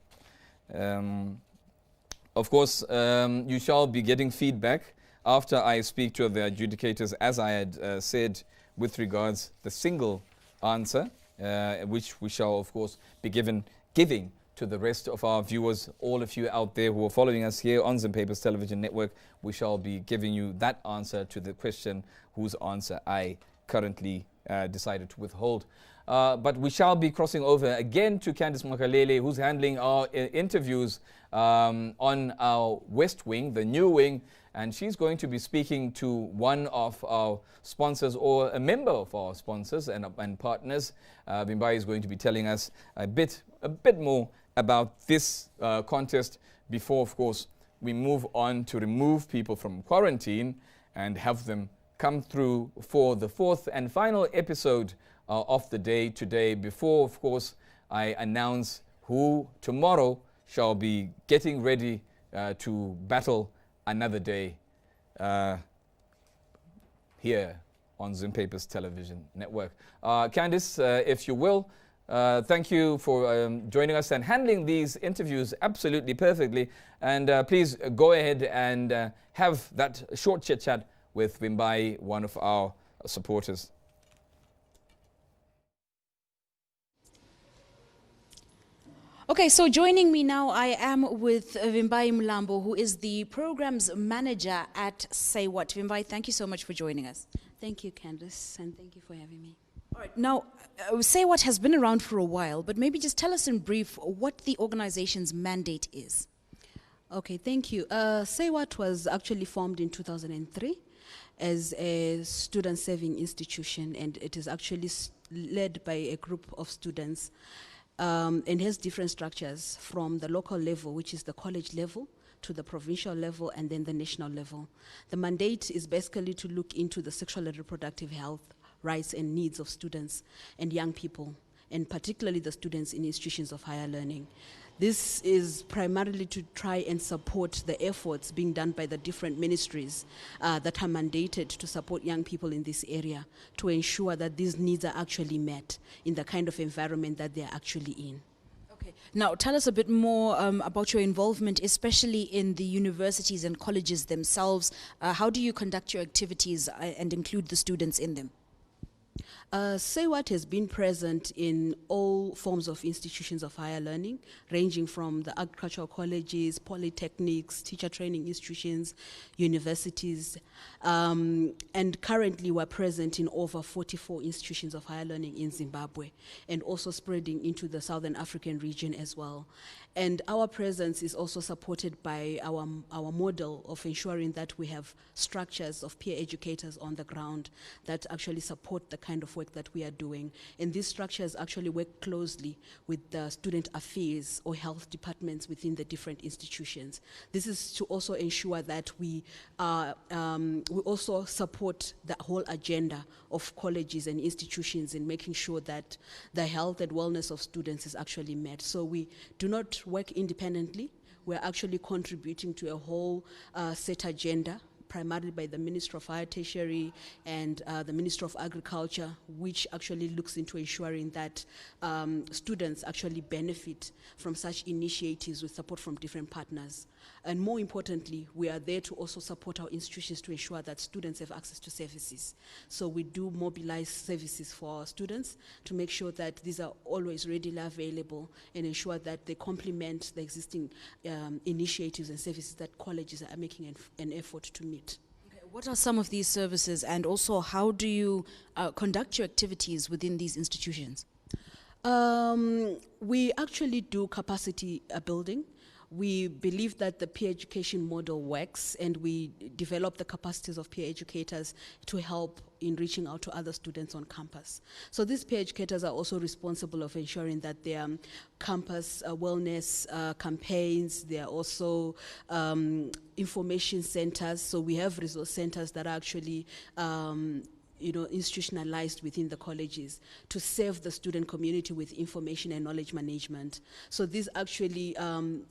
Of course, you shall be getting feedback after I speak to the adjudicators, as I had said, with regards the single answer, which we shall, of course, be giving to the rest of our viewers, all of you out there who are following us here on Zimpapers Television Network. We shall be giving you that answer to the question whose answer I currently decided to withhold. But we shall be crossing over again to Candice Makalele, who's handling our interviews on our West Wing, the new wing, and she's going to be speaking to one of our sponsors, or a member of our sponsors and partners. Bimbai is going to be telling us a bit more about this contest before, of course, we move on to remove people from quarantine and have them come through for the fourth and final episode of the day today, before, of course, I announce who tomorrow shall be getting ready to battle another day here on Zimpapers Television Network. Candice, if you will, thank you for joining us and handling these interviews absolutely perfectly. And please go ahead and have that short chit-chat with Wimbai, one of our supporters. Okay, so joining me now, I am with Wimbai Mlambo, who is the programs manager at Say What. Wimbai, thank you so much for joining us. Thank you, Candice, and thank you for having me. All right, now, Say What has been around for a while, but maybe just tell us in brief what the organization's mandate is. Okay, thank you. Say What was actually formed in 2003 as a student-serving institution, and it is actually led by a group of students, and has different structures from the local level, which is the college level, to the provincial level, and then the national level. The mandate is basically to look into the sexual and reproductive health, rights and needs of students and young people, and particularly the students in institutions of higher learning. This is primarily to try and support the efforts being done by the different ministries that are mandated to support young people in this area, to ensure that these needs are actually met in the kind of environment that they are actually in. Now, tell us a bit more about your involvement, especially in the universities and colleges themselves. How do you conduct your activities and include the students in them? Say What has been present in all forms of institutions of higher learning, ranging from the agricultural colleges, polytechnics, teacher training institutions, universities, and currently we're present in over 44 institutions of higher learning in Zimbabwe, and also spreading into the Southern African region as well. And our presence is also supported by our model of ensuring that we have structures of peer educators on the ground that actually support the kind of work that we are doing. And these structures actually work closely with the student affairs or health departments within the different institutions. This is to also ensure that we also support the whole agenda of colleges and institutions in making sure that the health and wellness of students is actually met. So we do not work independently. We're actually contributing to a whole set agenda, primarily by the Minister of Higher Tertiary and the Minister of Agriculture, which actually looks into ensuring that students actually benefit from such initiatives with support from different partners. And more importantly, we are there to also support our institutions to ensure that students have access to services. So we do mobilize services for our students to make sure that these are always readily available and ensure that they complement the existing initiatives and services that colleges are making an effort to meet. What are some of these services, and also how do you conduct your activities within these institutions? We actually do capacity building. We believe that the peer education model works, and we develop the capacities of peer educators to help in reaching out to other students on campus. So these peer educators are also responsible of ensuring that their campus wellness campaigns, they are also information centers. So we have resource centers that are actually institutionalized within the colleges to serve the student community with information and knowledge management. So these actually,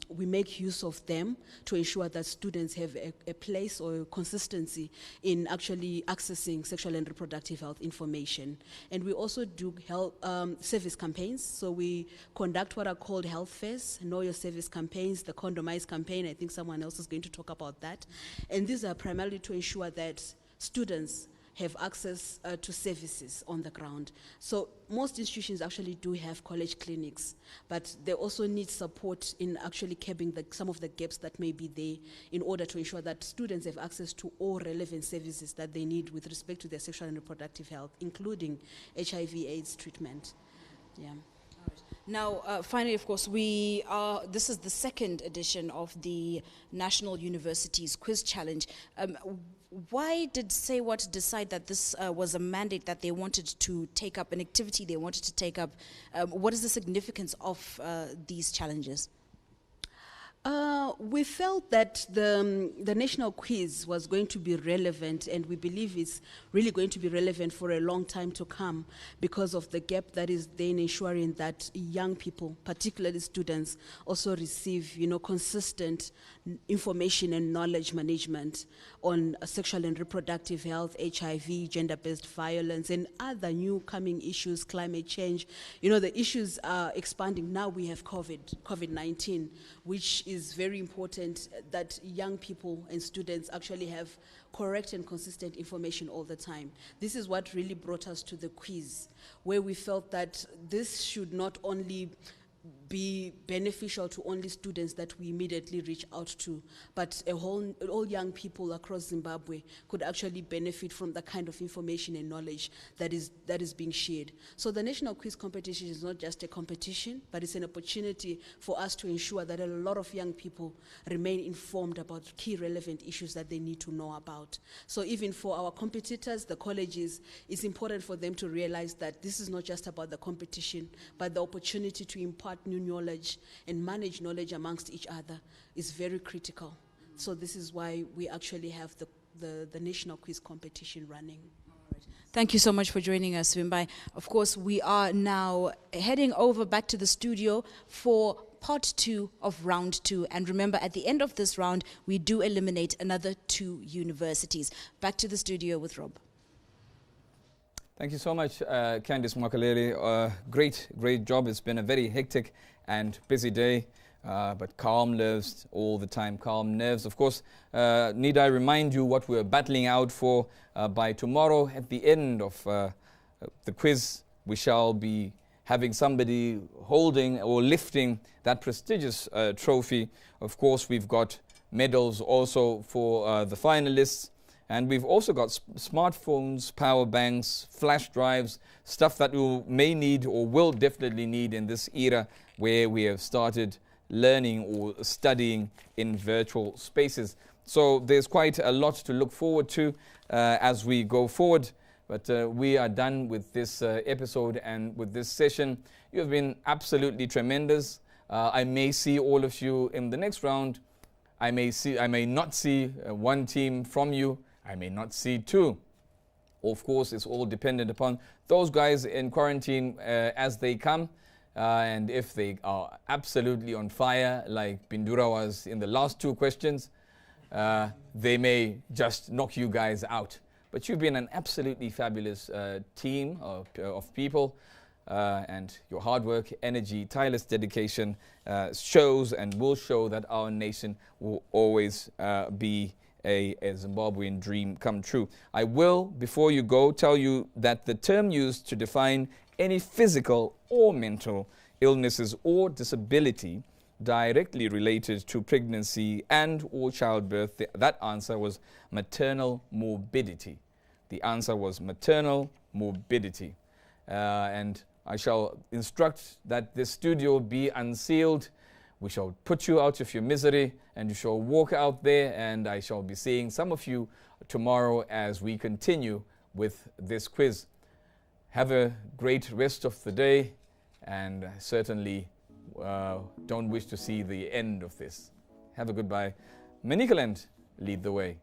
we make use of them to ensure that students have a place or a consistency in actually accessing sexual and reproductive health information. And we also do health service campaigns. So we conduct what are called health fairs, know your service campaigns, the Condomize campaign. I think someone else is going to talk about that. And these are primarily to ensure that students have access to services on the ground. So most institutions actually do have college clinics, but they also need support in actually curbing some of the gaps that may be there in order to ensure that students have access to all relevant services that they need with respect to their sexual and reproductive health, including HIV/AIDS treatment. Yeah. Now, finally, of course, this is the second edition of the National Universities Quiz Challenge. Why did Say What decide that this was a mandate that they wanted to take up, an activity they wanted to take up? What is the significance of these challenges? We felt that the national quiz was going to be relevant, and we believe it's really going to be relevant for a long time to come because of the gap that is there in ensuring that young people, particularly students, also receive, consistent information and knowledge management on sexual and reproductive health, HIV, gender-based violence, and other new coming issues, climate change. The issues are expanding. Now we have COVID-19, which is very important that young people and students actually have correct and consistent information all the time. This is what really brought us to the quiz, where we felt that this should not only be beneficial to only students that we immediately reach out to, but all young people across Zimbabwe could actually benefit from the kind of information and knowledge that is being shared. So the National Quiz Competition is not just a competition, but it's an opportunity for us to ensure that a lot of young people remain informed about key relevant issues that they need to know about. So even for our competitors, the colleges, it's important for them to realize that this is not just about the competition, but the opportunity to impart new knowledge and manage knowledge amongst each other is very critical. So this is why we actually have the National Quiz Competition running. Thank you so much for joining us, Wimbai. Of course, we are now heading over back to the studio for part 2 of round 2. And remember, at the end of this round, we do eliminate another 2 universities. Back to the studio with Rob. Thank you so much, Candice Makaleli. Great job. It's been a very hectic and busy day, but calm nerves all the time. Calm nerves. Of course, need I remind you what we're battling out for? By tomorrow, at the end of the quiz, we shall be having somebody holding or lifting that prestigious trophy. Of course, we've got medals also for the finalists. And we've also got smartphones, power banks, flash drives, stuff that we may need or will definitely need in this era where we have started learning or studying in virtual spaces. So there's quite a lot to look forward to as we go forward. But we are done with this episode and with this session. You have been absolutely tremendous. I may see all of you in the next round. I may not see one team from you. I may not see 2. Of course, it's all dependent upon those guys in quarantine as they come. And if they are absolutely on fire, like Bindura was in the last 2 questions, they may just knock you guys out. But you've been an absolutely fabulous team of people. And your hard work, energy, tireless dedication shows and will show that our nation will always be a Zimbabwean dream come true. I will, before you go, tell you that the term used to define any physical or mental illnesses or disability directly related to pregnancy and or childbirth, that answer was maternal morbidity. The answer was maternal morbidity. And I shall instruct that this studio be unsealed. We shall put you out of your misery and you shall walk out there, and I shall be seeing some of you tomorrow as we continue with this quiz. Have a great rest of the day, and certainly don't wish to see the end of this. Have a goodbye. Manicaland, lead the way.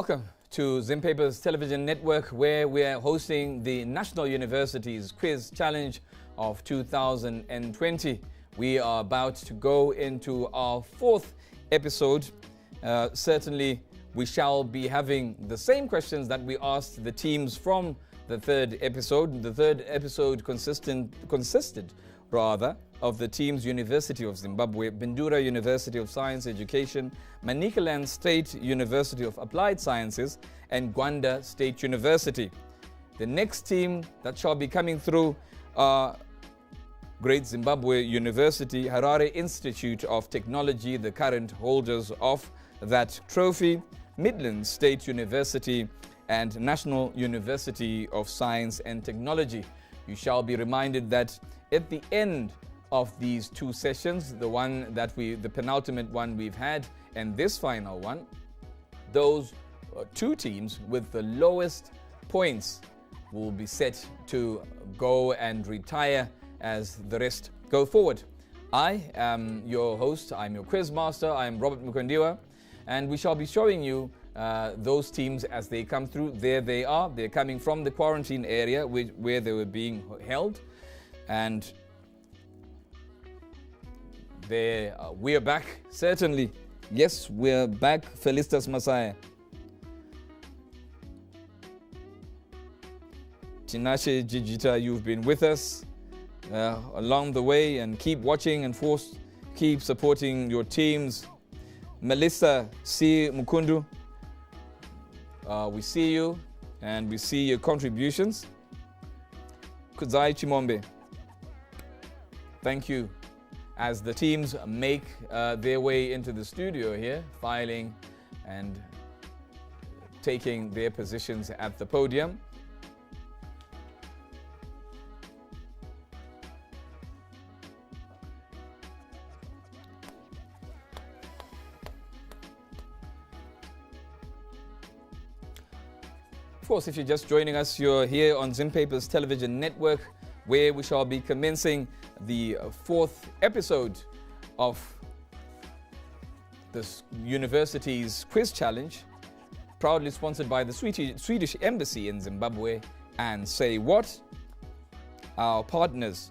Welcome to Zim Papers Television Network, where we are hosting the National Universities Quiz Challenge of 2020. We are about to go into our fourth episode. Certainly, we shall be having the same questions that we asked the teams from the third episode. The third episode consisted of the teams University of Zimbabwe, Bindura University of Science Education, Manicaland State University of Applied Sciences, and Gwanda State University. The next team that shall be coming through are Great Zimbabwe University, Harare Institute of Technology, the current holders of that trophy, Midlands State University, and National University of Science and Technology. You shall be reminded that at the end of these two sessions, the penultimate one we've had and this final one, those two teams with the lowest points will be set to go and retire as the rest go forward. I am your host, I'm your quiz master, I'm Robert Mukondiwa, and we shall be showing you those teams as they come through. There they are. They're coming from the quarantine area where they were being held. And we're back, certainly. Yes, we're back. Felicitas Masaya. Tinashe Jijita, you've been with us along the way, and keep watching and keep supporting your teams. Melissa C. Mukundu, we see you and we see your contributions. Kudzai Chimombe, thank you. As the teams make their way into the studio here, filing and taking their positions at the podium. Of course, if you're just joining us, you're here on Zim Papers Television Network, where we shall be commencing the fourth episode of this university's quiz challenge, proudly sponsored by the Swedish Embassy in Zimbabwe and Say What, our partners.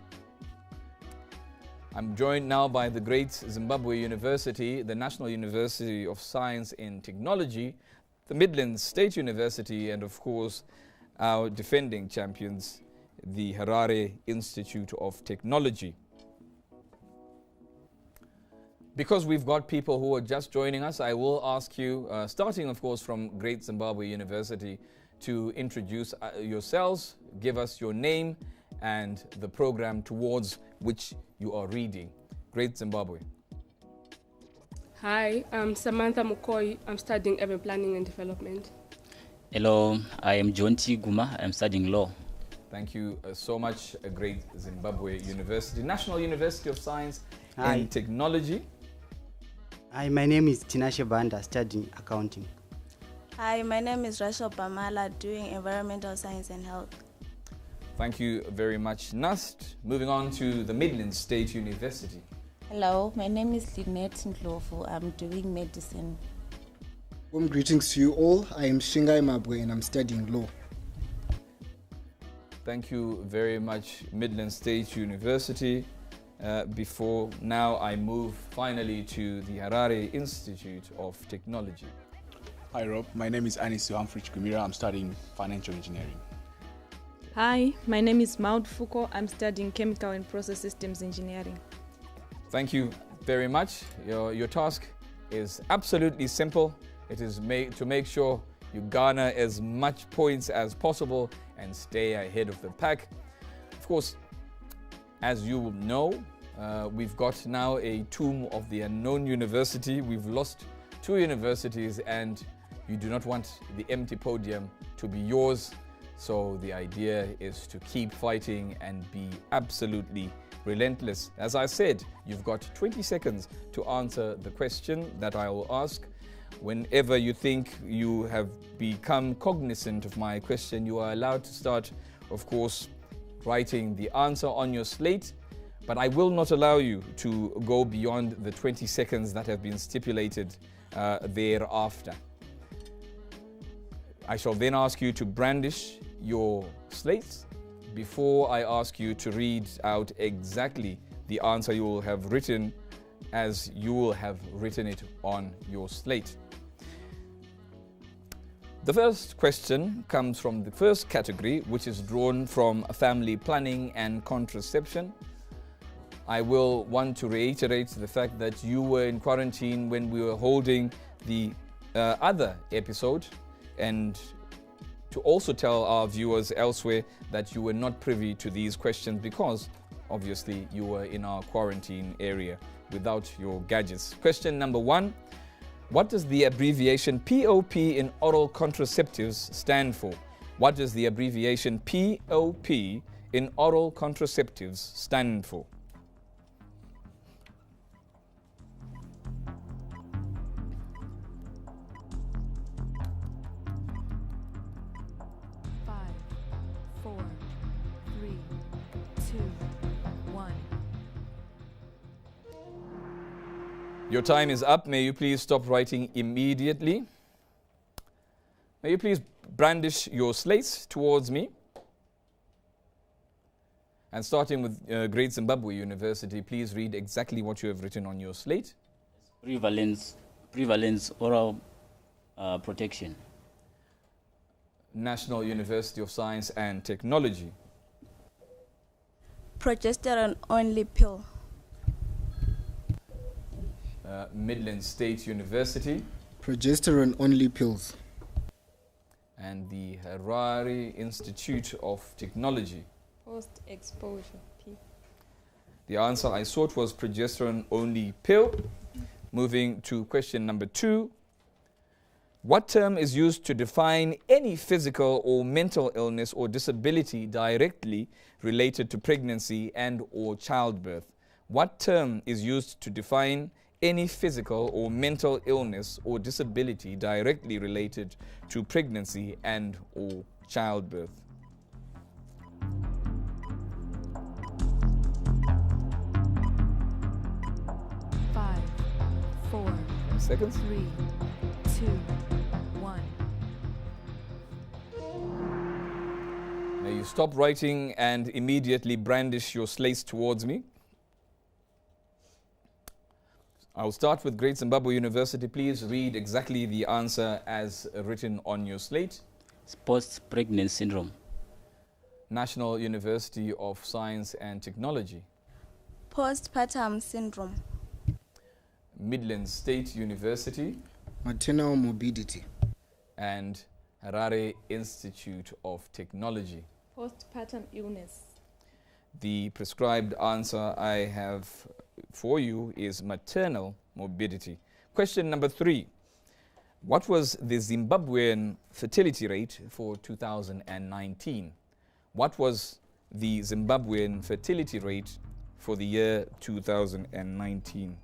I'm joined now by the Great Zimbabwe University, the National University of Science and Technology, the Midlands State University, and of course our defending champions, the Harare Institute of Technology. Because we've got people who are just joining us, I will ask you, starting of course from Great Zimbabwe University, to introduce yourselves, give us your name and the program towards which you are reading. Great Zimbabwe. Hi, I'm Samantha Mukoi. I'm studying urban planning and development. Hello, I am John T. Guma. I'm studying law. Thank you so much, Great Zimbabwe University, National University of Science and Technology. Hi, my name is Tinashe Banda, studying accounting. Hi, my name is Rachel Pamala, doing environmental science and health. Thank you very much, Nast. Moving on to the Midlands State University. Hello, my name is Lynette Ndlovu. I'm doing medicine. Warm greetings to you all. I am Shingai Mabwe and I'm studying law. Thank you very much, Midlands State University. Before now, I move finally to the Harare Institute of Technology. Hi Rob, my name is Anis Humphrey Kumira. I'm studying financial engineering. Hi, my name is Maud Foucault. I'm studying chemical and process systems engineering. Thank you very much. Your task is absolutely simple. It is to make sure you garner as much points as possible and stay ahead of the pack. Of course, as you will know, we've got now a tomb of the unknown university. We've lost two universities and you do not want the empty podium to be yours. So the idea is to keep fighting and be absolutely relentless. As I said, you've got 20 seconds to answer the question that I will ask. Whenever you think you have become cognizant of my question, you are allowed to start, of course, writing the answer on your slate, but I will not allow you to go beyond the 20 seconds that have been stipulated thereafter. I shall then ask you to brandish your slates before I ask you to read out exactly the answer you will have written as you will have written it on your slate. The first question comes from the first category, which is drawn from family planning and contraception. I will want to reiterate the fact that you were in quarantine when we were holding the other episode, and to also tell our viewers elsewhere that you were not privy to these questions because obviously you were in our quarantine area without your gadgets. Question number 1. What does the abbreviation POP in oral contraceptives stand for? What does the abbreviation POP in oral contraceptives stand for? Your time is up. May you please stop writing immediately. May you please brandish your slates towards me. And starting with Great Zimbabwe University, please read exactly what you have written on your slate. Prevalence oral protection. National University of Science and Technology. Progesterone only pill. Midland State University. Progesterone only pills. And the Harare Institute of Technology. Post-exposure, P. The answer I sought was progesterone only pill. Moving to question number 2. What term is used to define any physical or mental illness or disability directly related to pregnancy and or childbirth? What term is used to define any physical or mental illness or disability directly related to pregnancy and or childbirth? Five, 4, 5 seconds. 3, 2, 1. May you stop writing and immediately brandish your slates towards me. I'll start with Great Zimbabwe University. Please read exactly the answer as written on your slate. Post-pregnancy syndrome. National University of Science and Technology. Postpartum syndrome. Midland State University. Maternal morbidity. And Harare Institute of Technology. Postpartum illness. The prescribed answer I have for you is maternal morbidity. Question number 3. What was the Zimbabwean fertility rate for 2019? What was the Zimbabwean fertility rate for the year 2019?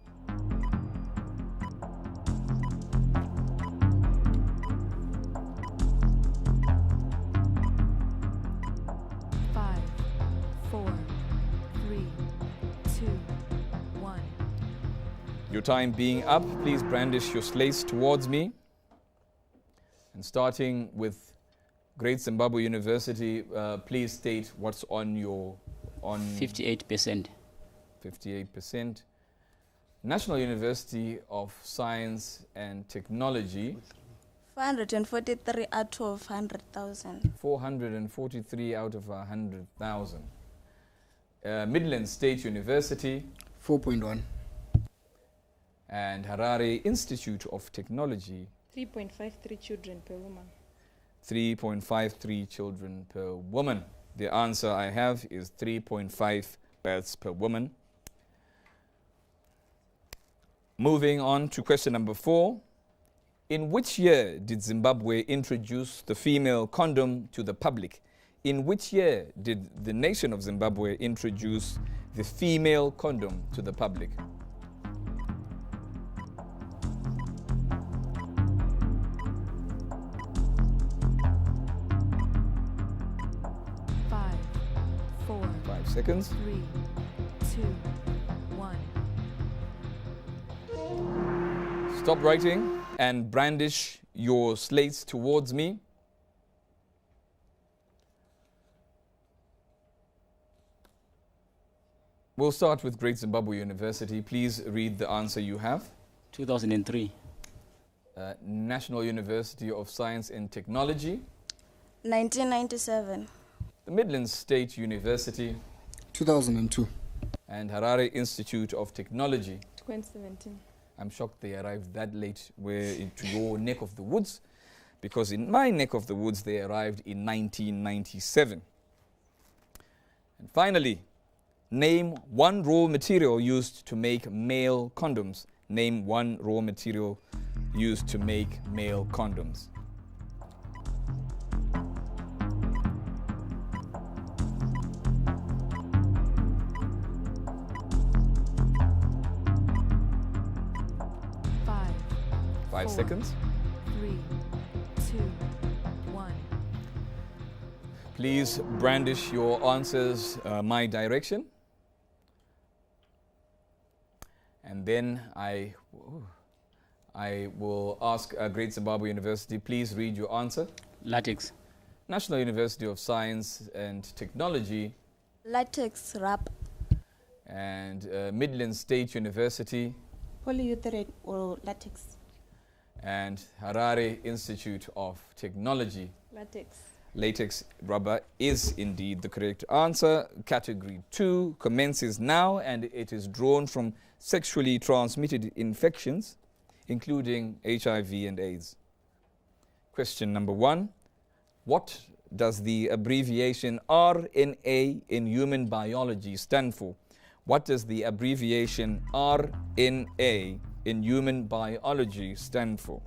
Your time being up, please brandish your slates towards me. And starting with Great Zimbabwe University, please state what's on your... 58%. 58%. National University of Science and Technology. 443 out of 100,000. 443 out of 100,000. Midland State University. 4.1. And Harare Institute of Technology. 3.53 children per woman. 3.53 children per woman. The answer I have is 3.5 births per woman. Moving on to question number 4. In which year did Zimbabwe introduce the female condom to the public? In which year did the nation of Zimbabwe introduce the female condom to the public? Seconds. 3, 2, 1. Stop writing and brandish your slates towards me. We'll start with Great Zimbabwe University. Please read the answer you have. 2003. National University of Science and Technology. 1997. The Midlands State University. 2002. And Harare Institute of Technology. 2017. I'm shocked they arrived that late into your neck of the woods, because in my neck of the woods they arrived in 1997. And finally, name one raw material used to make male condoms. Name one raw material used to make male condoms. Five 4, seconds. 3, 2, 1. Please brandish your answers my direction. And then I will ask Great Zimbabwe University, please read your answer. Latex. National University of Science and Technology. Latex wrap. And Midlands State University. Polyurethane or latex. And Harare Institute of Technology. Latex. Latex rubber is indeed the correct answer. Category 2 commences now, and it is drawn from sexually transmitted infections, including HIV and AIDS. Question number 1. What does the abbreviation RNA in human biology stand for? What does the abbreviation RNA in human biology stand for?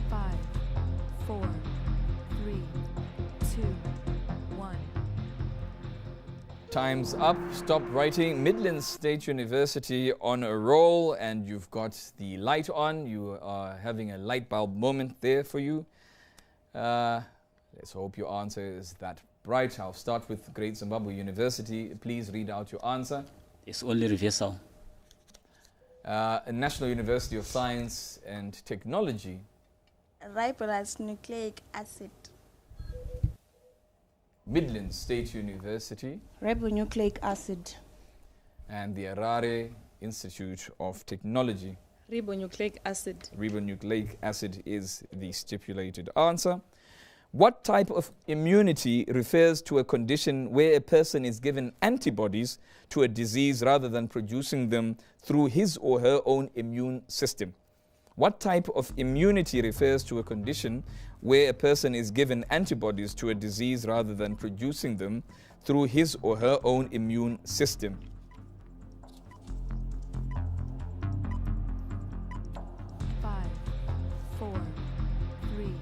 Five, 4, 3, 2, 1. Time's up. Stop writing. Midlands State University on a roll, and you've got the light on. You are having a light bulb moment there for you. Let's hope your answer is that bright. I'll start with Great Zimbabwe University. Please read out your answer. It's only reversal. National University of Science and Technology. Ribonucleic acid. Midlands State University. Ribonucleic acid. And the Harare Institute of Technology. Ribonucleic acid. Ribonucleic acid is the stipulated answer. What type of immunity refers to a condition where a person is given antibodies to a disease rather than producing them through his or her own immune system? What type of immunity refers to a condition where a person is given antibodies to a disease rather than producing them through his or her own immune system? Five, 4, 3,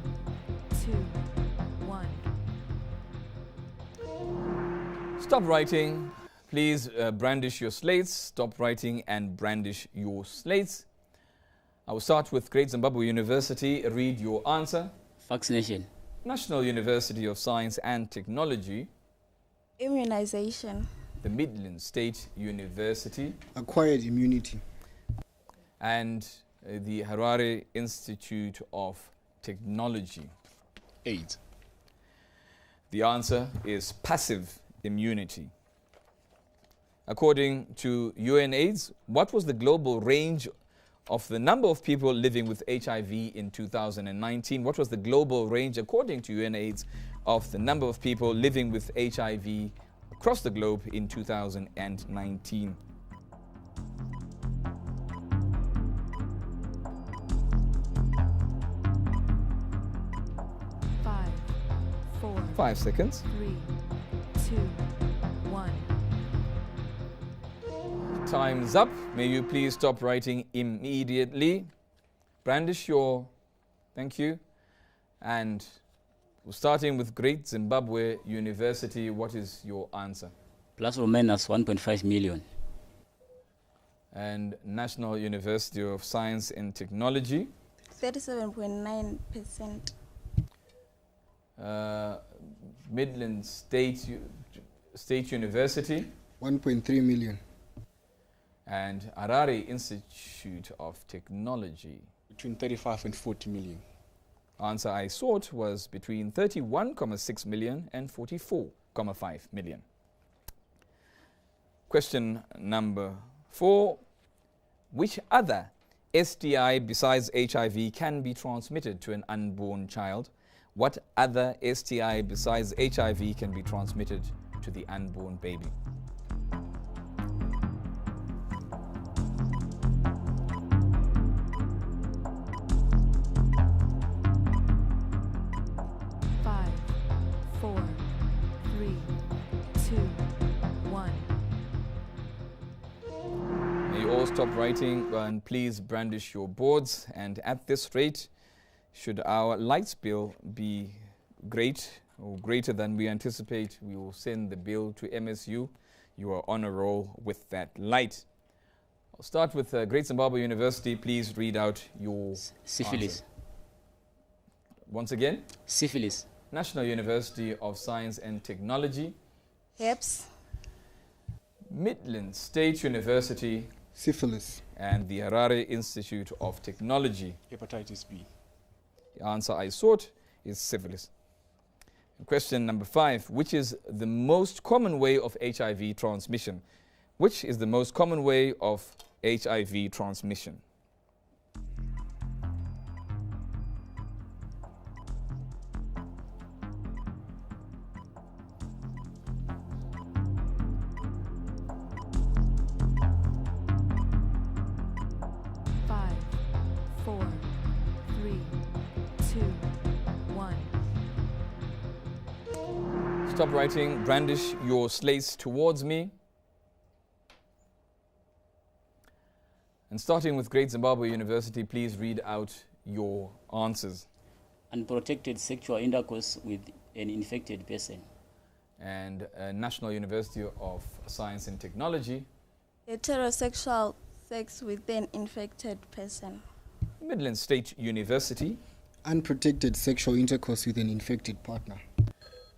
2, 1. Stop writing. Please brandish your slates. Stop writing and brandish your slates. I will start with Great Zimbabwe University. Read your answer. Vaccination. National University of Science and Technology. Immunization. The Midlands State University. Acquired immunity. And the Harare Institute of Technology. AIDS. The answer is passive immunity. According to UNAIDS, what was the global range of the number of people living with HIV in 2019? What was the global range, according to UNAIDS, of the number of people living with HIV across the globe in 2019? Five, 4, 5 seconds. 3, 2, 1. Time's up. May you please stop writing immediately. Brandish your, thank you. And we're starting with Great Zimbabwe University. What is your answer? Plus or minus 1.5 million. And National University of Science and Technology. 37.9%. Midlands State University. 1.3 million. And Harare Institute of Technology. Between 35 and 40 million. Answer I sought was between 31.6 million and 44.5 million. Question number 4. Which other STI besides HIV can be transmitted to an unborn child? What other STI besides HIV can be transmitted to the unborn baby? Five, 4, 3, 2, 1. May you all stop writing and please brandish your boards. And at this rate, should our lights bill be great or greater than we anticipate, we will send the bill to MSU. You are on a roll with that light. I'll start with Great Zimbabwe University. Please read out your Syphilis. answer. Once again. Syphilis. National University of Science and Technology. Herpes. Midland State University. Syphilis. And the Harare Institute of Technology. Hepatitis B. The answer I sought is syphilis. Question number 5. Which is the most common way of HIV transmission? Which is the most common way of HIV transmission? Five, 4, 3, 2, 1. Stop writing. Brandish your slates towards me. And starting with Great Zimbabwe University, please read out your answers. Unprotected sexual intercourse with an infected person. And National University of Science and Technology. Heterosexual sex with an infected person. Midland State University. Unprotected sexual intercourse with an infected partner.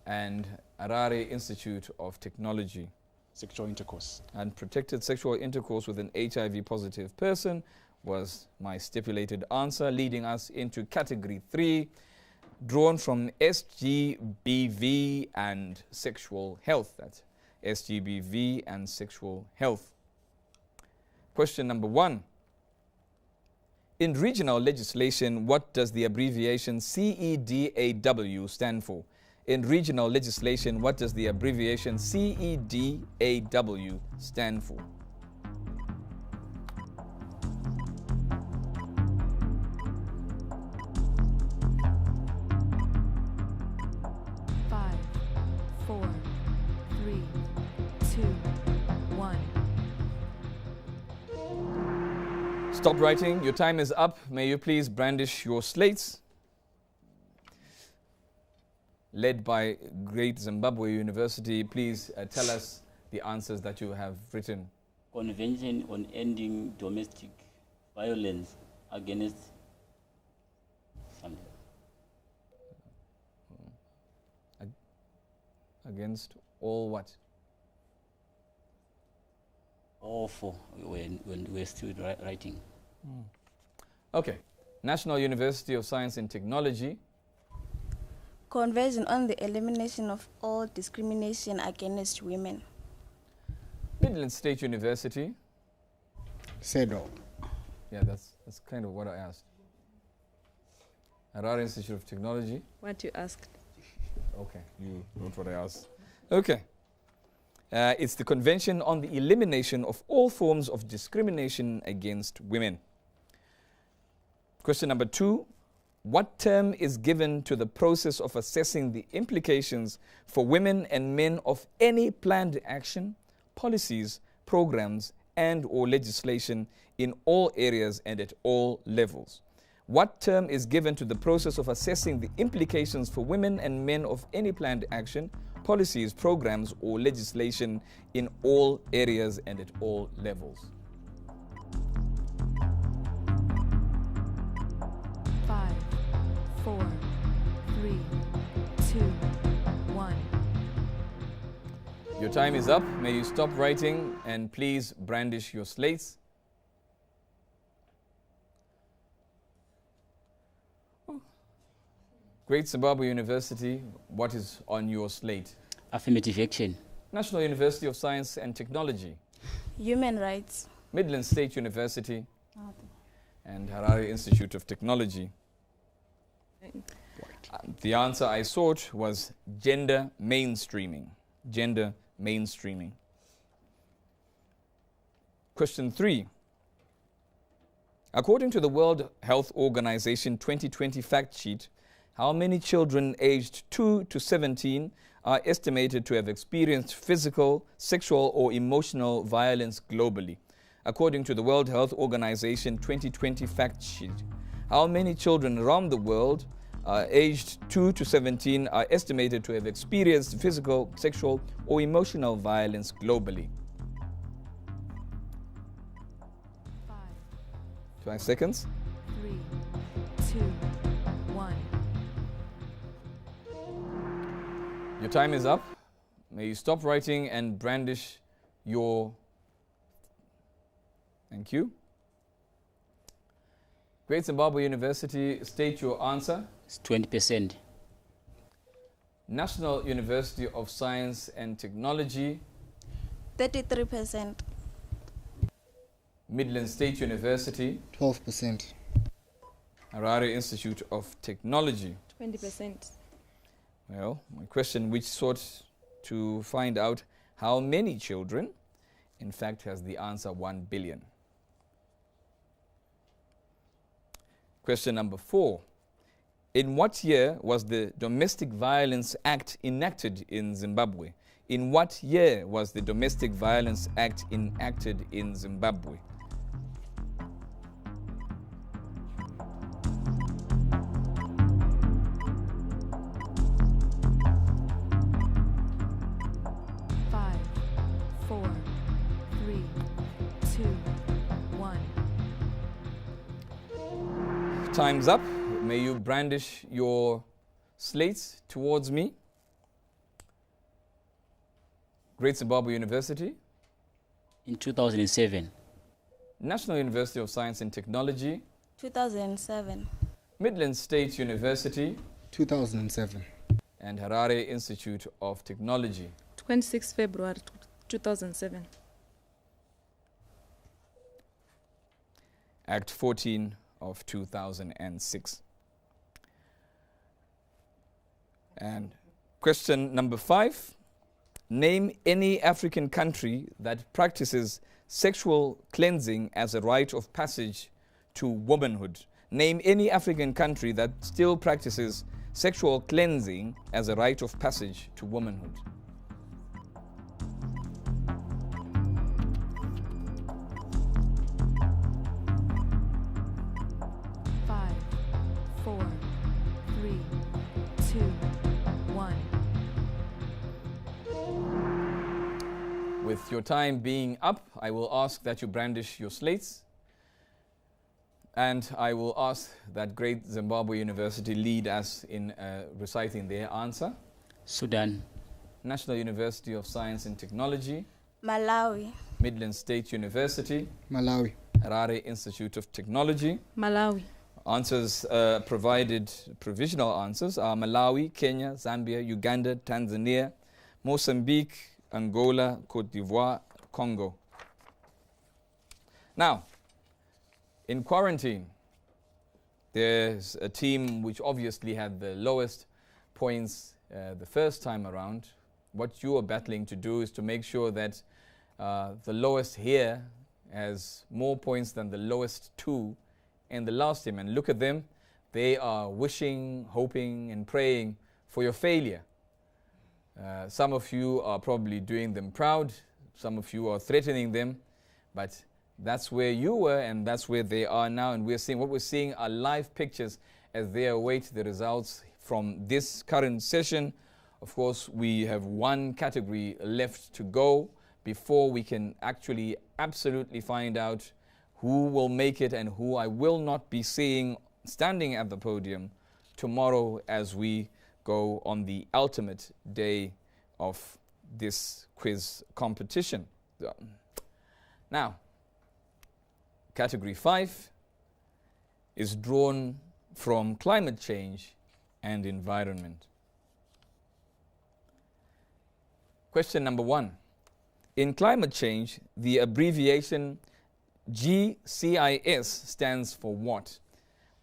And Harare Institute of Technology. Sexual intercourse. Unprotected sexual intercourse with an HIV positive person was my stipulated answer, leading us into category 3, drawn from SGBV and sexual health. That's SGBV and sexual health. Question number 1. In regional legislation, what does the abbreviation CEDAW stand for? In regional legislation, what does the abbreviation CEDAW stand for? Five, 4, 3, 2, 1. Stop writing. Your time is up. May you please brandish your slates. Led by Great Zimbabwe University, please tell us the answers that you have written. Convention on Ending Domestic Violence Against something. Against all what? All 4 when we're still writing. Okay. National University of Science and Technology. Convention on the Elimination of All Discrimination Against Women. Midland State University. CEDAW. Yeah, that's kind of what I asked. Harare Institute of Technology. What you asked. Okay, you wrote what I asked. Okay. It's the Convention on the Elimination of All Forms of Discrimination Against Women. Question number 2. What term is given to the process of assessing the implications for women and men of any planned action, policies, programs, and or legislation in all areas and at all levels? What term is given to the process of assessing the implications for women and men of any planned action, policies, programs, or legislation in all areas and at all levels? 5, 4, 3, 2, 1. Your time is up. May you stop writing and please brandish your slates. Great Zimbabwe University, what is on your slate? Affirmative action. National University of Science and Technology. Human rights. Midland State University. And Harare Institute of Technology. The answer I sought was gender mainstreaming. Gender mainstreaming. Question 3. According to the World Health Organization 2020 fact sheet, how many children aged 2 to 17 are estimated to have experienced physical, sexual, or emotional violence globally? According to the World Health Organization 2020 fact sheet, how many children around the world aged 2 to 17 are estimated to have experienced physical, sexual, or emotional violence globally? 5 seconds. 3, 2, 1. Your time is up. May you stop writing and brandish your... Thank you. Great Zimbabwe University, state your answer. It's 20%. National University of Science and Technology. 33%. Midland State University. 12%. Harare Institute of Technology. 20%. Well, my question which sought to find out how many children, in fact, has the answer 1 billion. Question number 4. In what year was the Domestic Violence Act enacted in Zimbabwe? In what year was the Domestic Violence Act enacted in Zimbabwe? Time's up. May you brandish your slates towards me. Great Zimbabwe University. In 2007. National University of Science and Technology. 2007. Midland State University. 2007. And Harare Institute of Technology. 26 February 2007. Act 14 of 2006. And question number 5. Name any African country that practices sexual cleansing as a rite of passage to womanhood. Name any African country that still practices sexual cleansing as a rite of passage to womanhood. With your time being up, I will ask that you brandish your slates, and I will ask that Great Zimbabwe University lead us in reciting their answer. Sudan. National University of Science and Technology. Malawi. Midland State University. Malawi. Harare Institute of Technology. Malawi. Answers provided, provisional answers are Malawi, Kenya, Zambia, Uganda, Tanzania, Mozambique, Angola, Cote d'Ivoire, Congo. Now, in quarantine, there's a team which obviously had the lowest points the first time around. What you are battling to do is to make sure that the lowest here has more points than the lowest 2 in the last team. And look at them. They are wishing, hoping, and praying for your failure. Some of you are probably doing them proud. Some of you are threatening them. But that's where you were, and that's where they are now. And we're seeing, what we're seeing are live pictures as they await the results from this current session. Of course, we have one category left to go before we can actually absolutely find out who will make it and who I will not be seeing standing at the podium tomorrow as we go on the ultimate day of this quiz competition. Now, category 5 is drawn from climate change and environment? Question number 1. In climate change, the abbreviation GCIS stands for what?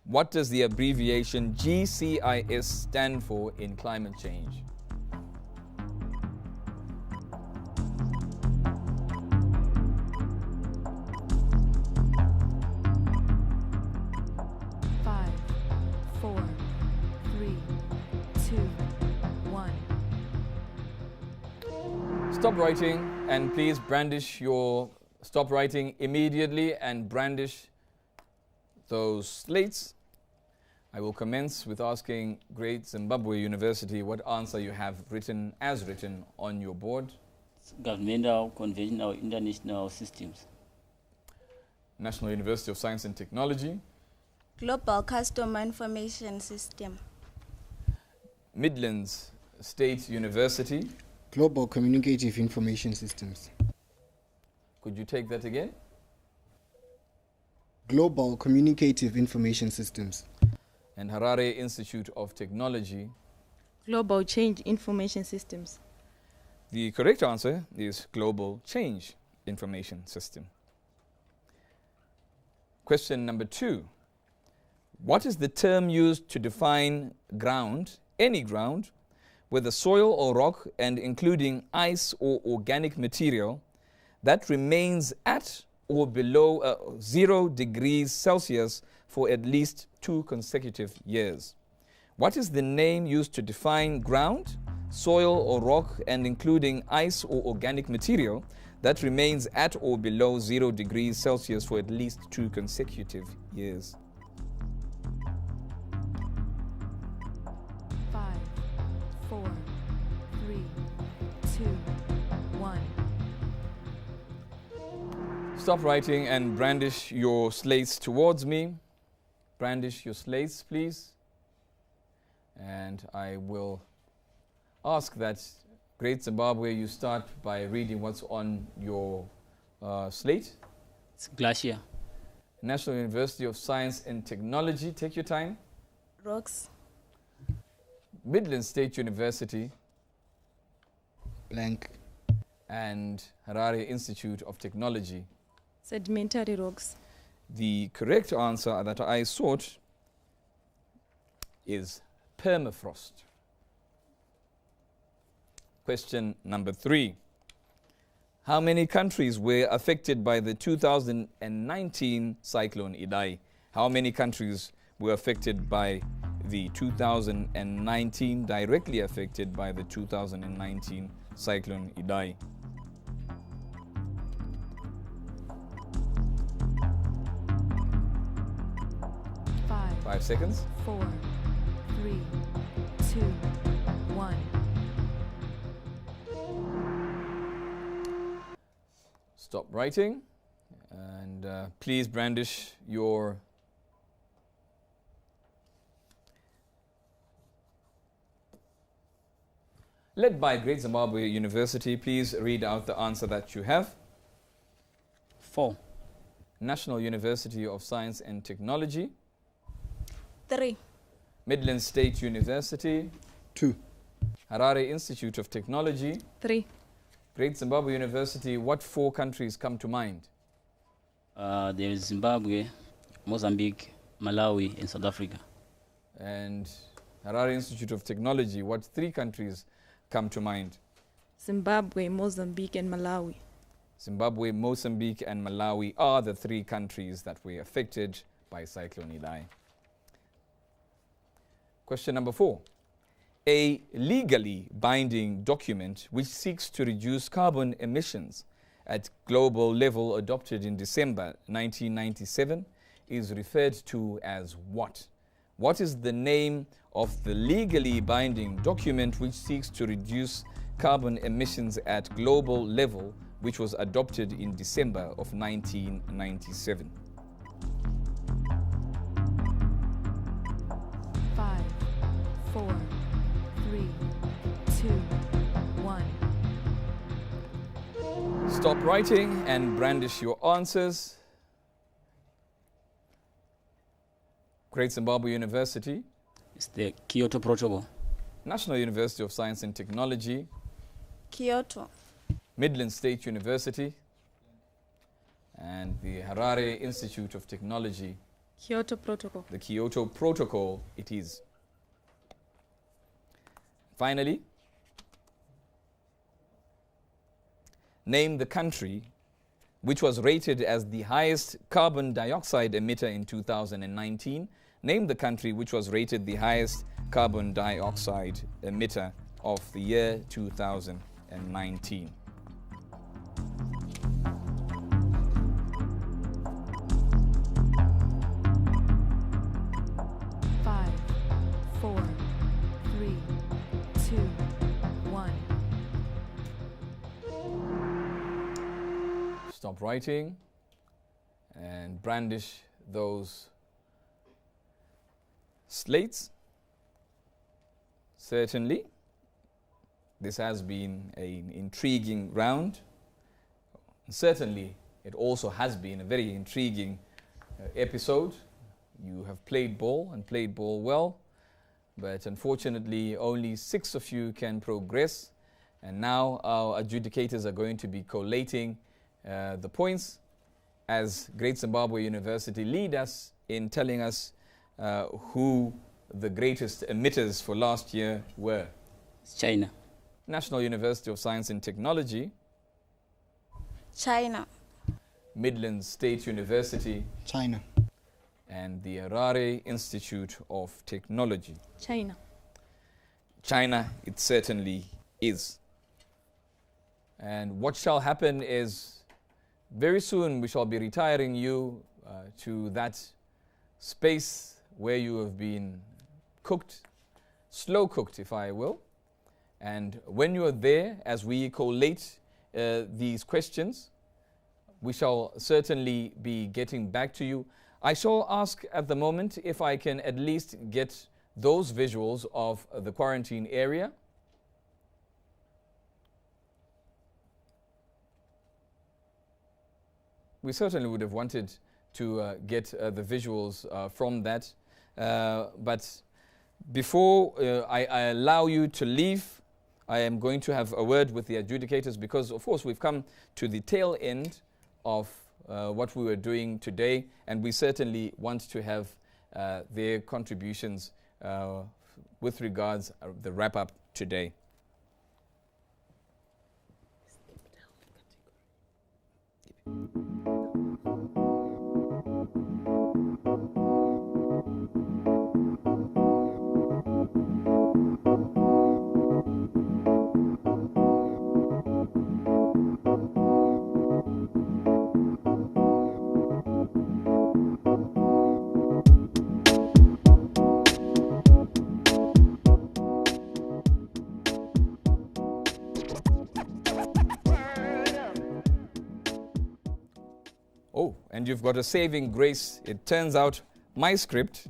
What does the abbreviation GCIS stand for in climate change? Five, four, three, two, one. Stop writing and please brandish your stop writing immediately and brandish those slates. I will commence with asking Great Zimbabwe University what answer you have written on your board. Governmental, conventional, international systems. National University of Science and Technology. Global Customer Information System. Midlands State University. Global Communicative Information Systems. Could you take that again? Global Communicative Information Systems. And Harare Institute of Technology. Global Change Information Systems. The correct answer is Global Change Information System. Question number 2. What is the term used to define ground, any ground, whether soil or rock, and including ice or organic material, that remains at or below 0 degrees Celsius for at least 2 consecutive years? What is the name used to define ground, soil or rock, and including ice or organic material that remains at or below 0 degrees Celsius for at least 2 consecutive years? 5, 4, 3, 2, 1. Stop writing and brandish your slates towards me. Brandish your slates, please. And I will ask that Great Zimbabwe, you start by reading what's on your slate. It's glacier. National University of Science and Technology, take your time. Rocks. Midlands State University. Blank. And Harare Institute of Technology. Sedimentary rocks. The correct answer that I sought is permafrost. Question number 3. How many countries were affected by the 2019 cyclone Idai? How many countries were affected by the 2019, directly affected by the 2019 cyclone Idai? Five seconds. 4, 3, 2, 1. Stop writing and please brandish your led by Great Zimbabwe University. Please read out the answer that you have. 4. National University of Science and Technology. 3. Midlands State University. 2. Harare Institute of Technology. 3. Great Zimbabwe University. What 4 countries come to mind? There is Zimbabwe, Mozambique, Malawi, and South Africa. And Harare Institute of Technology. What 3 countries come to mind? Zimbabwe, Mozambique, and Malawi. Zimbabwe, Mozambique, and Malawi are the 3 countries that were affected by Cyclone Idai. Question number 4. A legally binding document which seeks to reduce carbon emissions at global level adopted in December 1997 is referred to as what? What is the name of the legally binding document which seeks to reduce carbon emissions at global level which was adopted in December of 1997? 5, 4, 3, 2, 1. Stop writing and brandish your answers. Great Zimbabwe University. It's the Kyoto Protocol. National University of Science and Technology. Kyoto. Midland State University. And the Harare Institute of Technology. Kyoto Protocol. The Kyoto Protocol it is. Finally, name the country which was rated as the highest carbon dioxide emitter in 2019. Name the country which was rated the highest carbon dioxide emitter of the year 2019. Five, 4, 3, 2, 1. Stop writing and brandish those slates. Certainly, this has been an intriguing round. Certainly, it also has been a very intriguing episode. You have played ball and played ball well, but unfortunately, only 6 of you can progress. And now our adjudicators are going to be collating the points as Great Zimbabwe University lead us in telling us who the greatest emitters for last year were. China. National University of Science and Technology. China. Midland State University. China. And the Harare Institute of Technology. China. China, it certainly is. And what shall happen is very soon we shall be retiring you to that space where you have been cooked, slow cooked if I will. And when you are there, as we collate these questions, we shall certainly be getting back to you. I shall ask at the moment if I can at least get those visuals of the quarantine area. We certainly would have wanted to get the visuals from that. But before I allow you to leave, I am going to have a word with the adjudicators because, of course, we've come to the tail end of what we were doing today, and we certainly want to have their contributions with regards to the wrap-up today. Oh, and you've got a saving grace. It turns out my script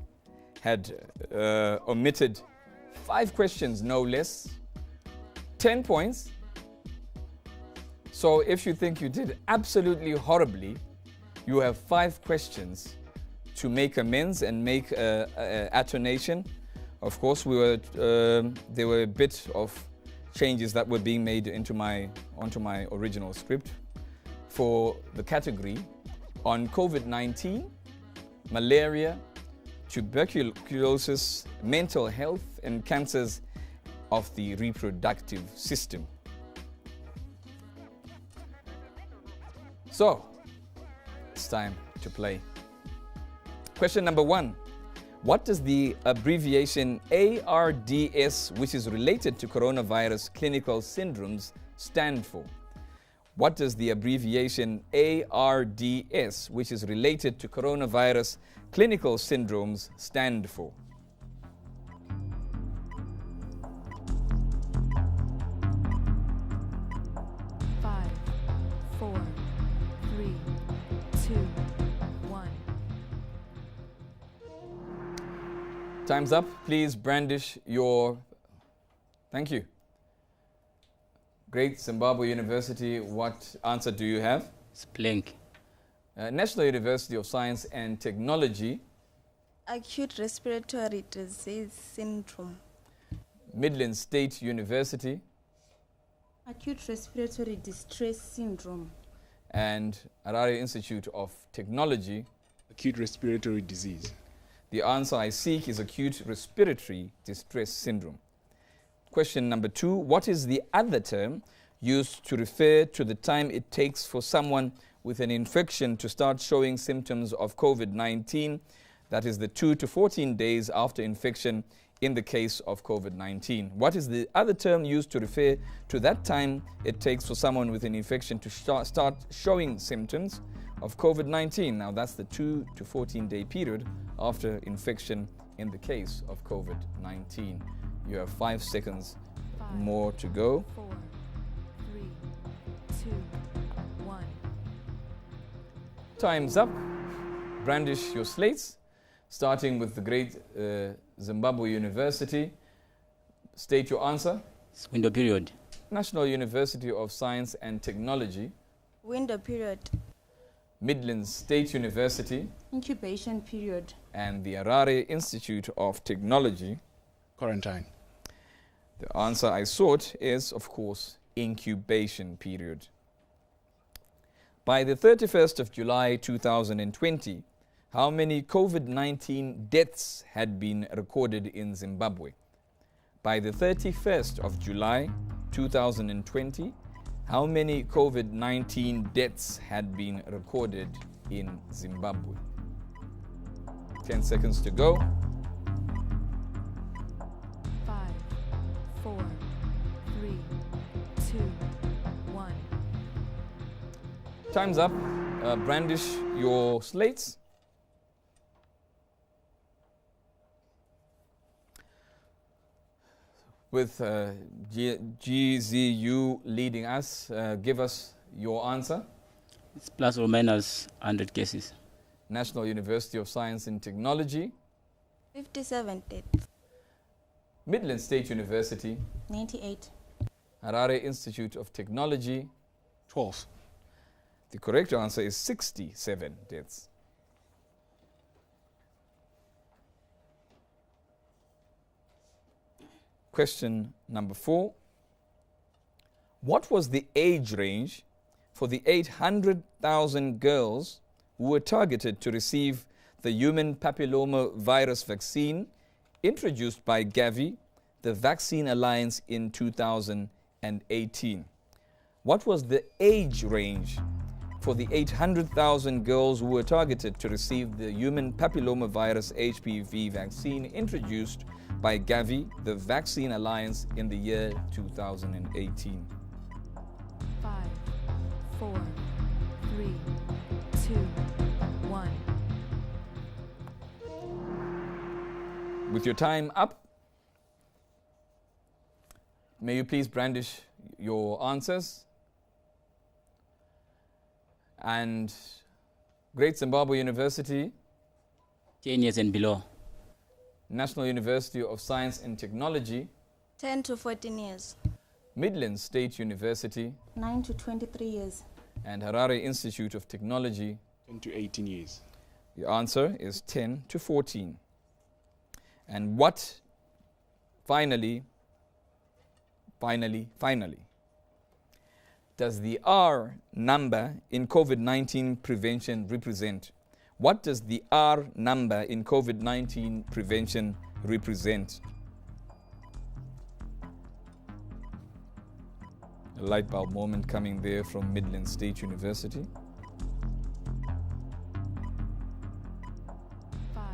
had omitted 5 questions, no less, 10 points. So if you think you did absolutely horribly, you have 5 questions to make amends and make attonation. Of course, there were a bit of changes that were being made onto my original script for the category on COVID-19, malaria, tuberculosis, mental health, and cancers of the reproductive system. So, it's time to play. Question number 1. What does the abbreviation ARDS, which is related to coronavirus clinical syndromes, stand for? What does the abbreviation ARDS, which is related to coronavirus clinical syndromes, stand for? Five, 4, 3, 2, 1. Time's up. Please brandish your... Thank you. Great Zimbabwe University, what answer do you have? It's blank. National University of Science and Technology. Acute respiratory disease syndrome. Midland State University, Acute respiratory distress syndrome. and Harare Institute of Technology. Acute respiratory disease. The answer I seek is acute respiratory distress syndrome. Question number 2. What is the other term used to refer to the time it takes for someone with an infection to start showing symptoms of COVID-19? That is the 2 to 14 days after infection in the case of COVID-19. What is the other term used to refer to that time it takes for someone with an infection to start showing symptoms of COVID-19? Now that's the 2 to 14 day period after infection in the case of COVID-19. You have 5 seconds more to go. 4, 3, 2, 1. Time's up. Brandish your slates, starting with the great Zimbabwe University. State your answer. Window period. National University of Science and Technology. Window period. Midlands State University. Incubation period. And the Harare Institute of Technology. Quarantine. The answer I sought is, of course, incubation period. By the 31st of July 2020, how many COVID-19 deaths had been recorded in Zimbabwe? By the 31st of July 2020, how many COVID-19 deaths had been recorded in Zimbabwe? 10 seconds to go. 5, 4, 3, 2, 1. Time's up. Brandish your slates. With GZU leading us, give us your answer. It's plus or minus 100 cases. National University of Science and Technology. 57 deaths. Midland State University. 98. Harare Institute of Technology. 12. The correct answer is 67 deaths. Question number 4. What was the age range for the 800,000 girls who were targeted to receive the human papilloma virus vaccine introduced by Gavi, the Vaccine Alliance, in 2018? What was the age range for the 800,000 girls who were targeted to receive the human papilloma virus HPV vaccine introduced by Gavi, the Vaccine Alliance, in the year 2018? 5, 4, 3, 2, 1. With your time up, may you please brandish your answers. And Great Zimbabwe University. 10 years and below. National University of Science and Technology. 10 to 14 years. Midlands State University. 9 to 23 years. And Harare Institute of Technology. 10 to 18 years. The answer is 10 to 14. And what finally does the R number in COVID-19 prevention represent? What does the R number in COVID-19 prevention represent? A light bulb moment coming there from Midland State University. 5,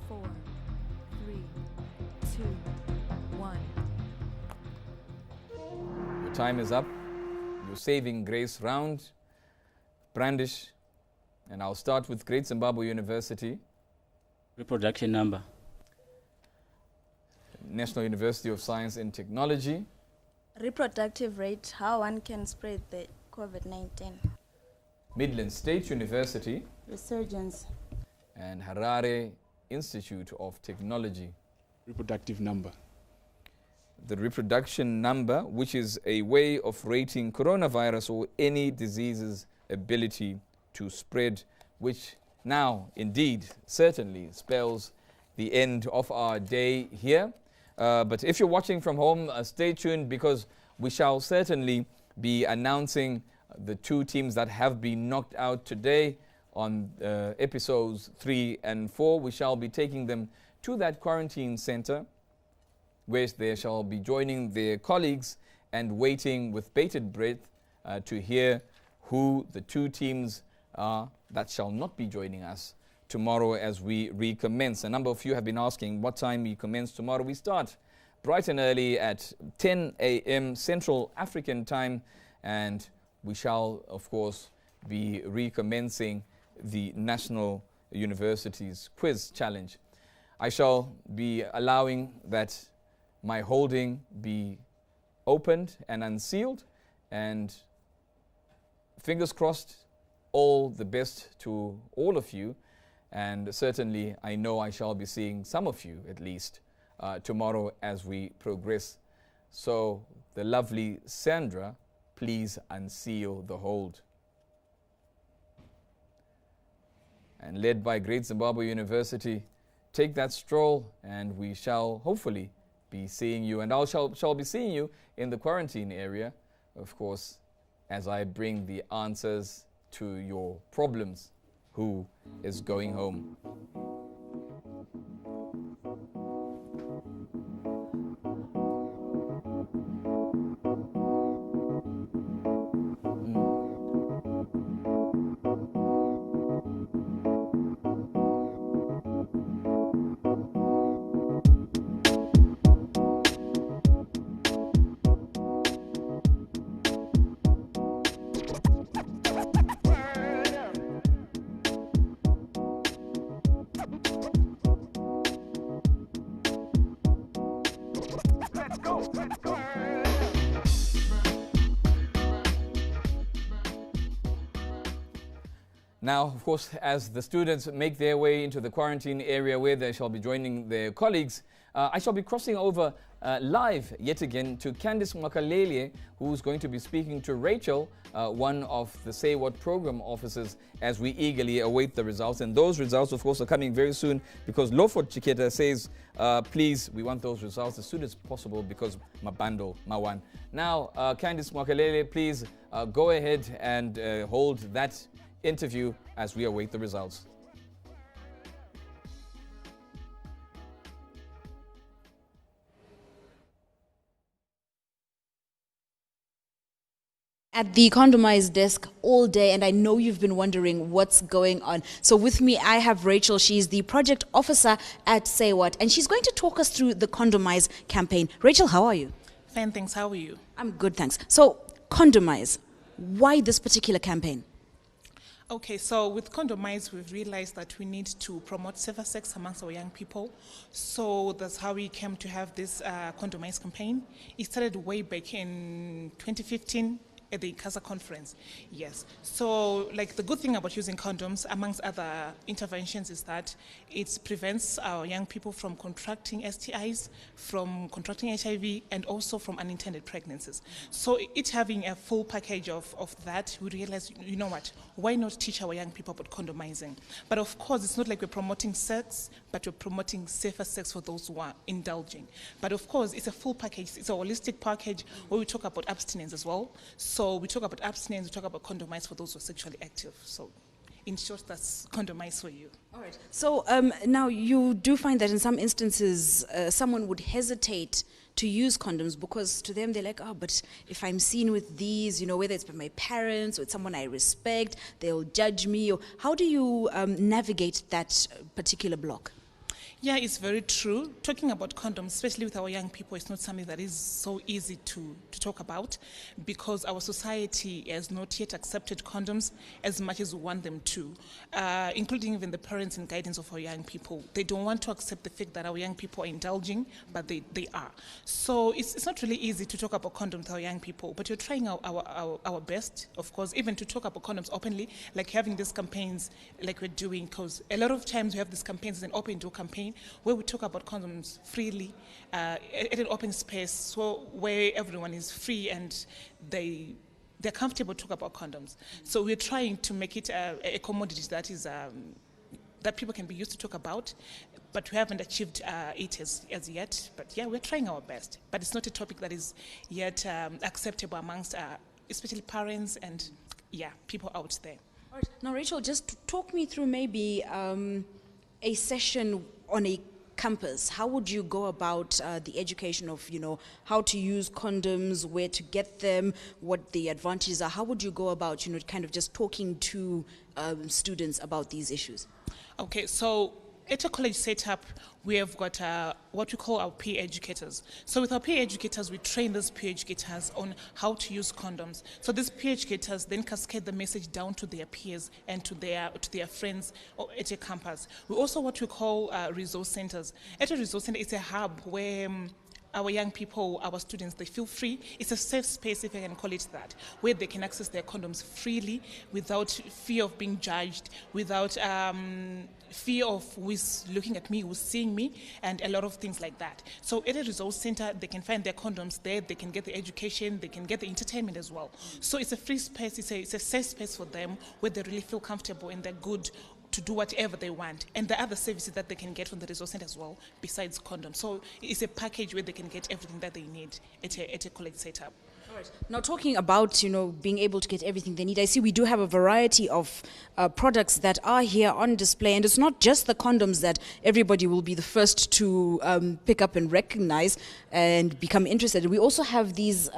4, 3, 2, 1. Your time is up. Your saving grace round. Brandish. And I'll start with Great Zimbabwe University. Reproduction number. National University of Science and Technology. Reproductive rate, how one can spread the COVID-19. Midland State University. Resurgence. And Harare Institute of Technology. Reproductive number. The reproduction number, which is a way of rating coronavirus or any disease's ability to spread, which now indeed certainly spells the end of our day here. But if you're watching from home, stay tuned, because we shall certainly be announcing the 2 teams that have been knocked out today on episodes 3 and 4. We shall be taking them to that quarantine center, where they shall be joining their colleagues and waiting with bated breath to hear who the 2 teams are that shall not be joining us tomorrow as we recommence. A number of you have been asking what time we commence tomorrow. We start bright and early at 10 a.m. Central African time, and we shall, of course, be recommencing the National Universities Quiz Challenge. I shall be allowing that my holding be opened and unsealed, and fingers crossed, all the best to all of you. And certainly I know I shall be seeing some of you at least tomorrow as we progress. So the lovely Sandra, please unseal the hold. And led by Great Zimbabwe University, take that stroll, and we shall hopefully be seeing you. And I shall be seeing you in the quarantine area, of course, as I bring the answers to your problems. Who is going home? Now, of course, as the students make their way into the quarantine area where they shall be joining their colleagues, I shall be crossing over live yet again to Candice Mwakalele, who's going to be speaking to Rachel, one of the Say What program officers, as we eagerly await the results. And those results, of course, are coming very soon, because Lofort Chiketa says, please, we want those results as soon as possible, because my bundle, my one. Now, Candice Mwakalele, please go ahead and hold that interview as we await the results. At the Condomize desk all day, and I know you've been wondering what's going on. So with me, I have Rachel. She's the project officer at Say What, and she's going to talk us through the Condomize campaign. Rachel, how are you? Fine, thanks. How are you? I'm good, thanks. So, Condomize, why this particular campaign? Okay, so with Condomize, we've realized that we need to promote safer sex amongst our young people. So that's how we came to have this Condomize campaign. It started way back in 2015 at the CASA conference. Yes. So, like, the good thing about using condoms, amongst other interventions, is that it prevents our young people from contracting STIs, from contracting HIV, and also from unintended pregnancies. So it having a full package of that, we realized, you know what, why not teach our young people about condomizing? But of course, it's not like we're promoting sex, but we're promoting safer sex for those who are indulging. But of course, it's a full package. It's a holistic package where we talk about abstinence as well. So we talk about abstinence, we talk about Condomize for those who are sexually active. So in short, that's Condomize for you. All right. So now you do find that in some instances, someone would hesitate to use condoms because to them they're like, oh, but if I'm seen with these, you know, whether it's by my parents or it's someone I respect, they'll judge me. Or how do you navigate that particular block? Yeah, it's very true. Talking about condoms, especially with our young people, is not something that is so easy to talk about, because our society has not yet accepted condoms as much as we want them to, including even the parents and guidance of our young people. They don't want to accept the fact that our young people are indulging, but they are. So it's not really easy to talk about condoms with our young people, but we're trying our best, of course, even to talk about condoms openly, like having these campaigns like we're doing, because a lot of times we have these campaigns as an open door campaign, where we talk about condoms freely at an open space, so where everyone is free and they're comfortable to talk about condoms. So we're trying to make it a commodity that is that people can be used to talk about, but we haven't achieved it as yet. But yeah, we're trying our best. But it's not a topic that is yet acceptable amongst especially parents and people out there. All right. Now, Rachel, just talk me through maybe a session on a campus. How would you go about the education of, how to use condoms, where to get them, what the advantages are? How would you go about, kind of just talking to students about these issues? Okay, so at a college setup, we have got what we call our peer educators. So with our peer educators, we train those peer educators on how to use condoms. So these peer educators then cascade the message down to their peers and to their friends at a campus. We also what we call resource centers. At a resource center, it's a hub where our young people, our students, they feel free. It's a safe space, if I can call it that, where they can access their condoms freely without fear of being judged, without fear of who's looking at me, who's seeing me, and a lot of things like that. So at a resource center, they can find their condoms there, they can get the education, they can get the entertainment as well. So it's a free space, it's a safe space for them where they really feel comfortable and they're good to do whatever they want. And the other services that they can get from the resource center as well, besides condoms. So it's a package where they can get everything that they need at a college setup. All right. Now, talking about, being able to get everything they need, I see we do have a variety of products that are here on display. And it's not just the condoms that everybody will be the first to pick up and recognize and become interested. We also have these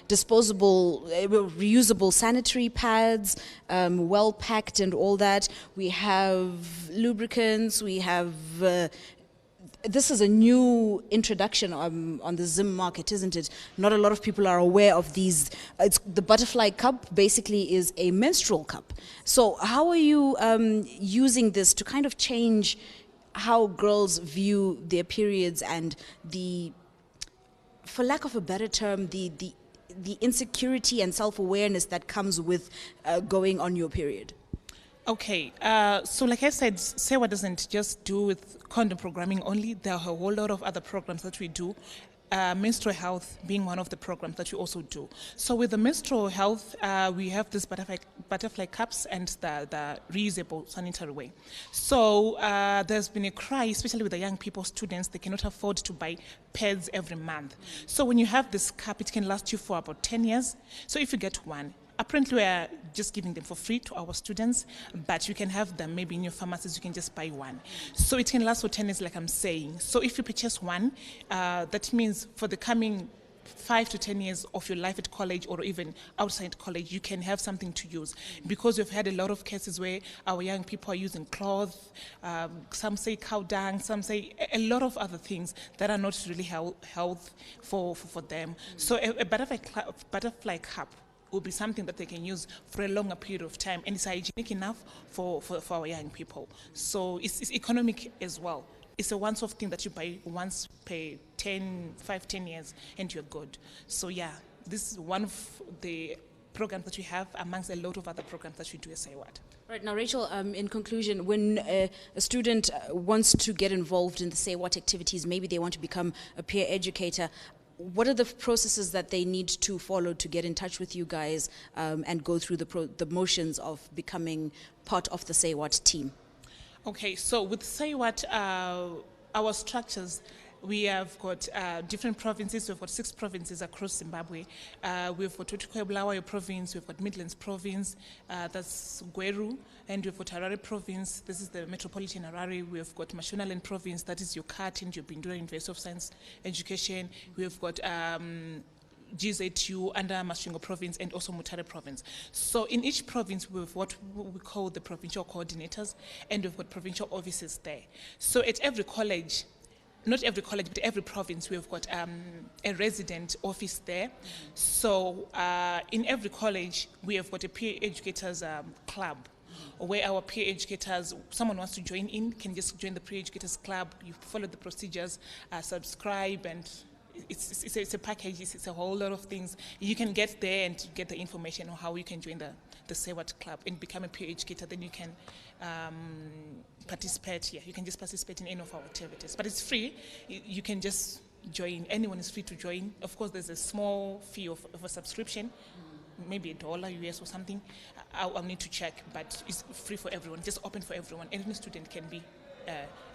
disposable, reusable sanitary pads, well packed and all that. We have lubricants, we have this is a new introduction on the Zim market, isn't it? Not a lot of people are aware of these. The butterfly cup basically is a menstrual cup. So how are you using this to kind of change how girls view their periods and for lack of a better term, the insecurity and self-awareness that comes with going on your period? Okay, so like I said, SEWA doesn't just do with condom programming only. There are a whole lot of other programs that we do, menstrual health being one of the programs that we also do. So with the menstrual health, we have this butterfly cups and the reusable sanitary ware. So there's been a cry, especially with the young people, students, they cannot afford to buy pads every month. So when you have this cup, it can last you for about 10 years. So if you get one, apparently we are just giving them for free to our students, but you can have them maybe in your pharmacies, you can just buy one. So it can last for 10 years, like I'm saying. So if you purchase one, that means for the coming 5 to 10 years of your life at college or even outside college, you can have something to use. Because we've had a lot of cases where our young people are using cloth, some say cow dung, some say a lot of other things that are not really health for them. So a butterfly cup will be something that they can use for a longer period of time, and it's hygienic enough for our young people. So it's economic as well. It's a once-off thing that you buy once per 5-10 years, and you're good. So yeah, this is one of the programs that we have amongst a lot of other programs that we do at SEWAT. Right, now Rachel, in conclusion, when a student wants to get involved in the SEWAT activities, maybe they want to become a peer educator, what are the processes that they need to follow to get in touch with you guys and go through the motions of becoming part of the SEWAT team? Okay, so with SEWAT, our structures, we have got different provinces. We've got 6 provinces across Zimbabwe. We've got Bulawayo province, we've got Midlands province, that's Gweru, and we've got Harare province, this is the metropolitan Harare. We've got Mashonaland province, that is your CAT and your Bindura University of Science Education. We've got GZU under Masvingo province and also Mutare province. So in each province we have what we call the provincial coordinators, and we've got provincial offices there. So at every college, not every college, but every province, we've got a resident office there. So in every college, we have got a peer educators club, where our peer educators, someone wants to join in, can just join the peer educators club. You follow the procedures, subscribe, and it's a package. It's a whole lot of things. You can get there and get the information on how you can join the SEWAT club and become a peer educator. Then you can participate. Yeah, you can just participate in any of our activities. But it's free. You can just join. Anyone is free to join. Of course, there's a small fee of a subscription. maybe $1 US or something. I'll need to check, but it's free for everyone, just open for everyone. Any student can be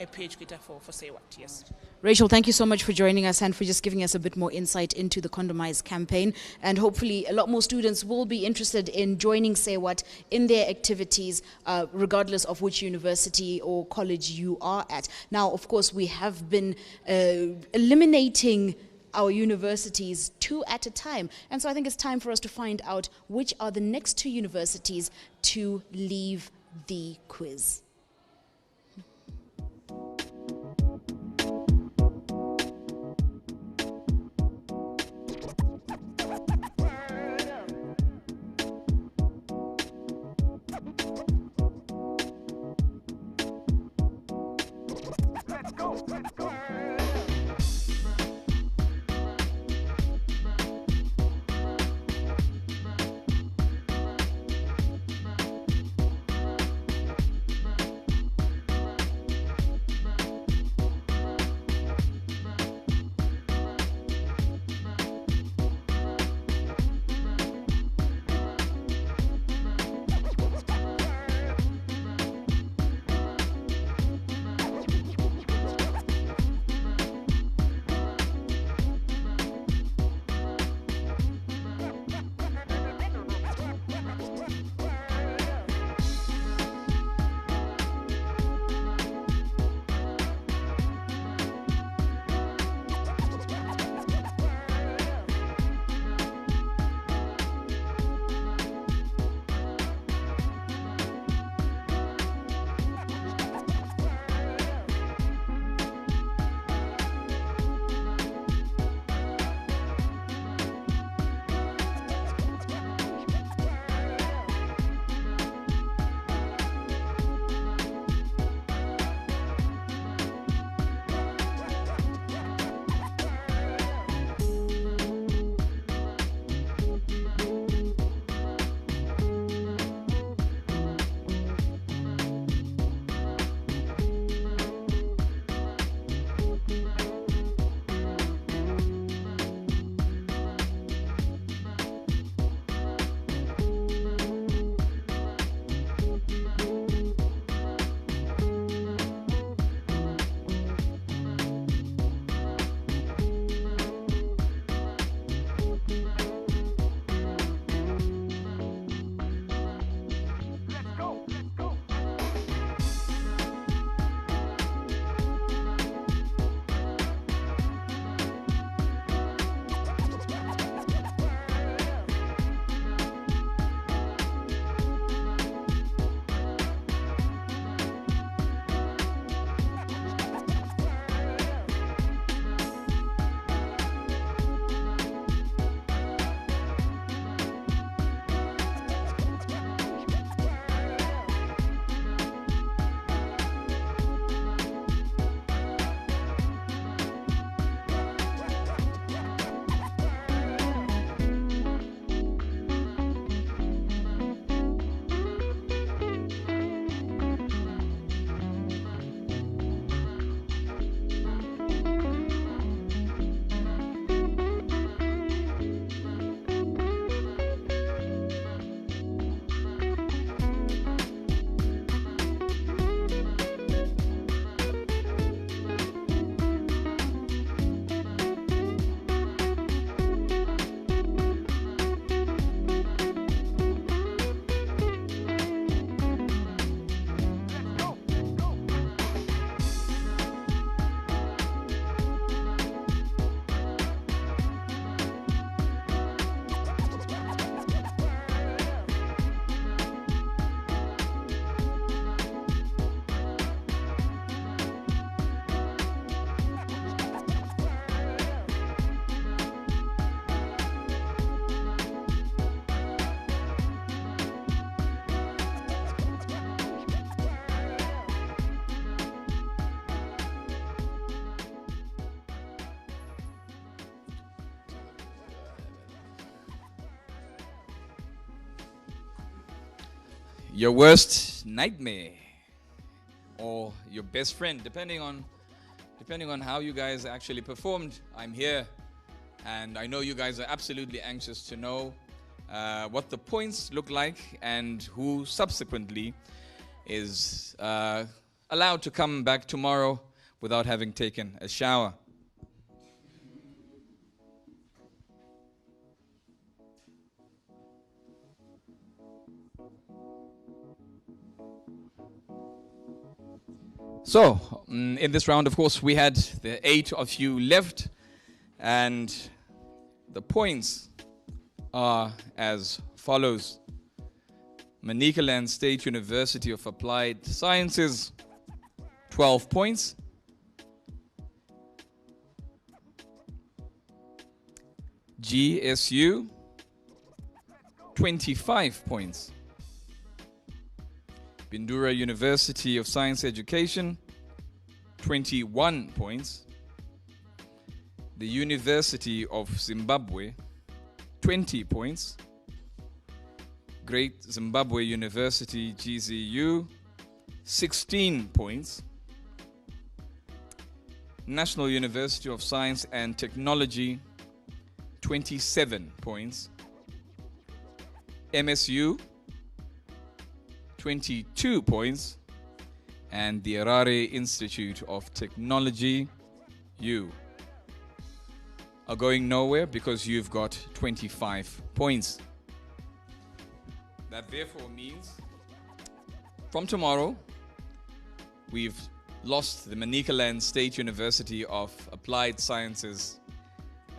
a peer educator for Say What, yes. Rachel, thank you so much for joining us and for just giving us a bit more insight into the Condomize campaign. And hopefully a lot more students will be interested in joining Say What in their activities, regardless of which university or college you are at. Now, of course, we have been eliminating our universities 2 at a time. And so I think it's time for us to find out which are the next 2 universities to leave the quiz. Your worst nightmare or your best friend, depending on how you guys actually performed. I'm here, and I know you guys are absolutely anxious to know what the points look like, and who subsequently is allowed to come back tomorrow without having taken a shower. So, in this round, of course, we had the 8 of you left, and the points are as follows. Manicaland State University of Applied Sciences, 12 points. GSU, 25 points. Bindura University of Science Education, 21 points. The University of Zimbabwe, 20 points. Great Zimbabwe University, GZU, 16 points. National University of Science and Technology, 27 points. MSU, 22 points. And the Harare Institute of Technology, you are going nowhere because you've got 25 points. That therefore means from tomorrow, we've lost the Manicaland State University of Applied Sciences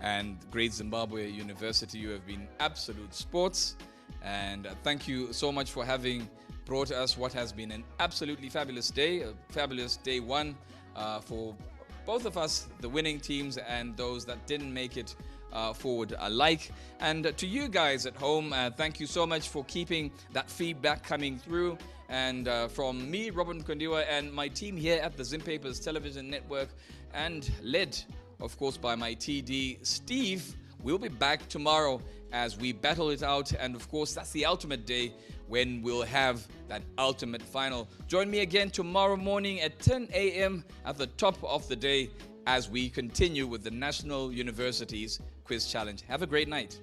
and Great Zimbabwe University. You have been absolute sports, and thank you so much for having brought us what has been an absolutely fabulous day, a fabulous day one for both of us, the winning teams and those that didn't make it forward alike. And to you guys at home, thank you so much for keeping that feedback coming through. And from me, Robert Mkondiwa, and my team here at the Zimpapers Television Network, and led, of course, by my TD, Steve, we'll be back tomorrow as we battle it out. And of course, that's the ultimate day when we'll have that ultimate final. Join me again tomorrow morning at 10 a.m. at the top of the day as we continue with the National Universities Quiz Challenge. Have a great night.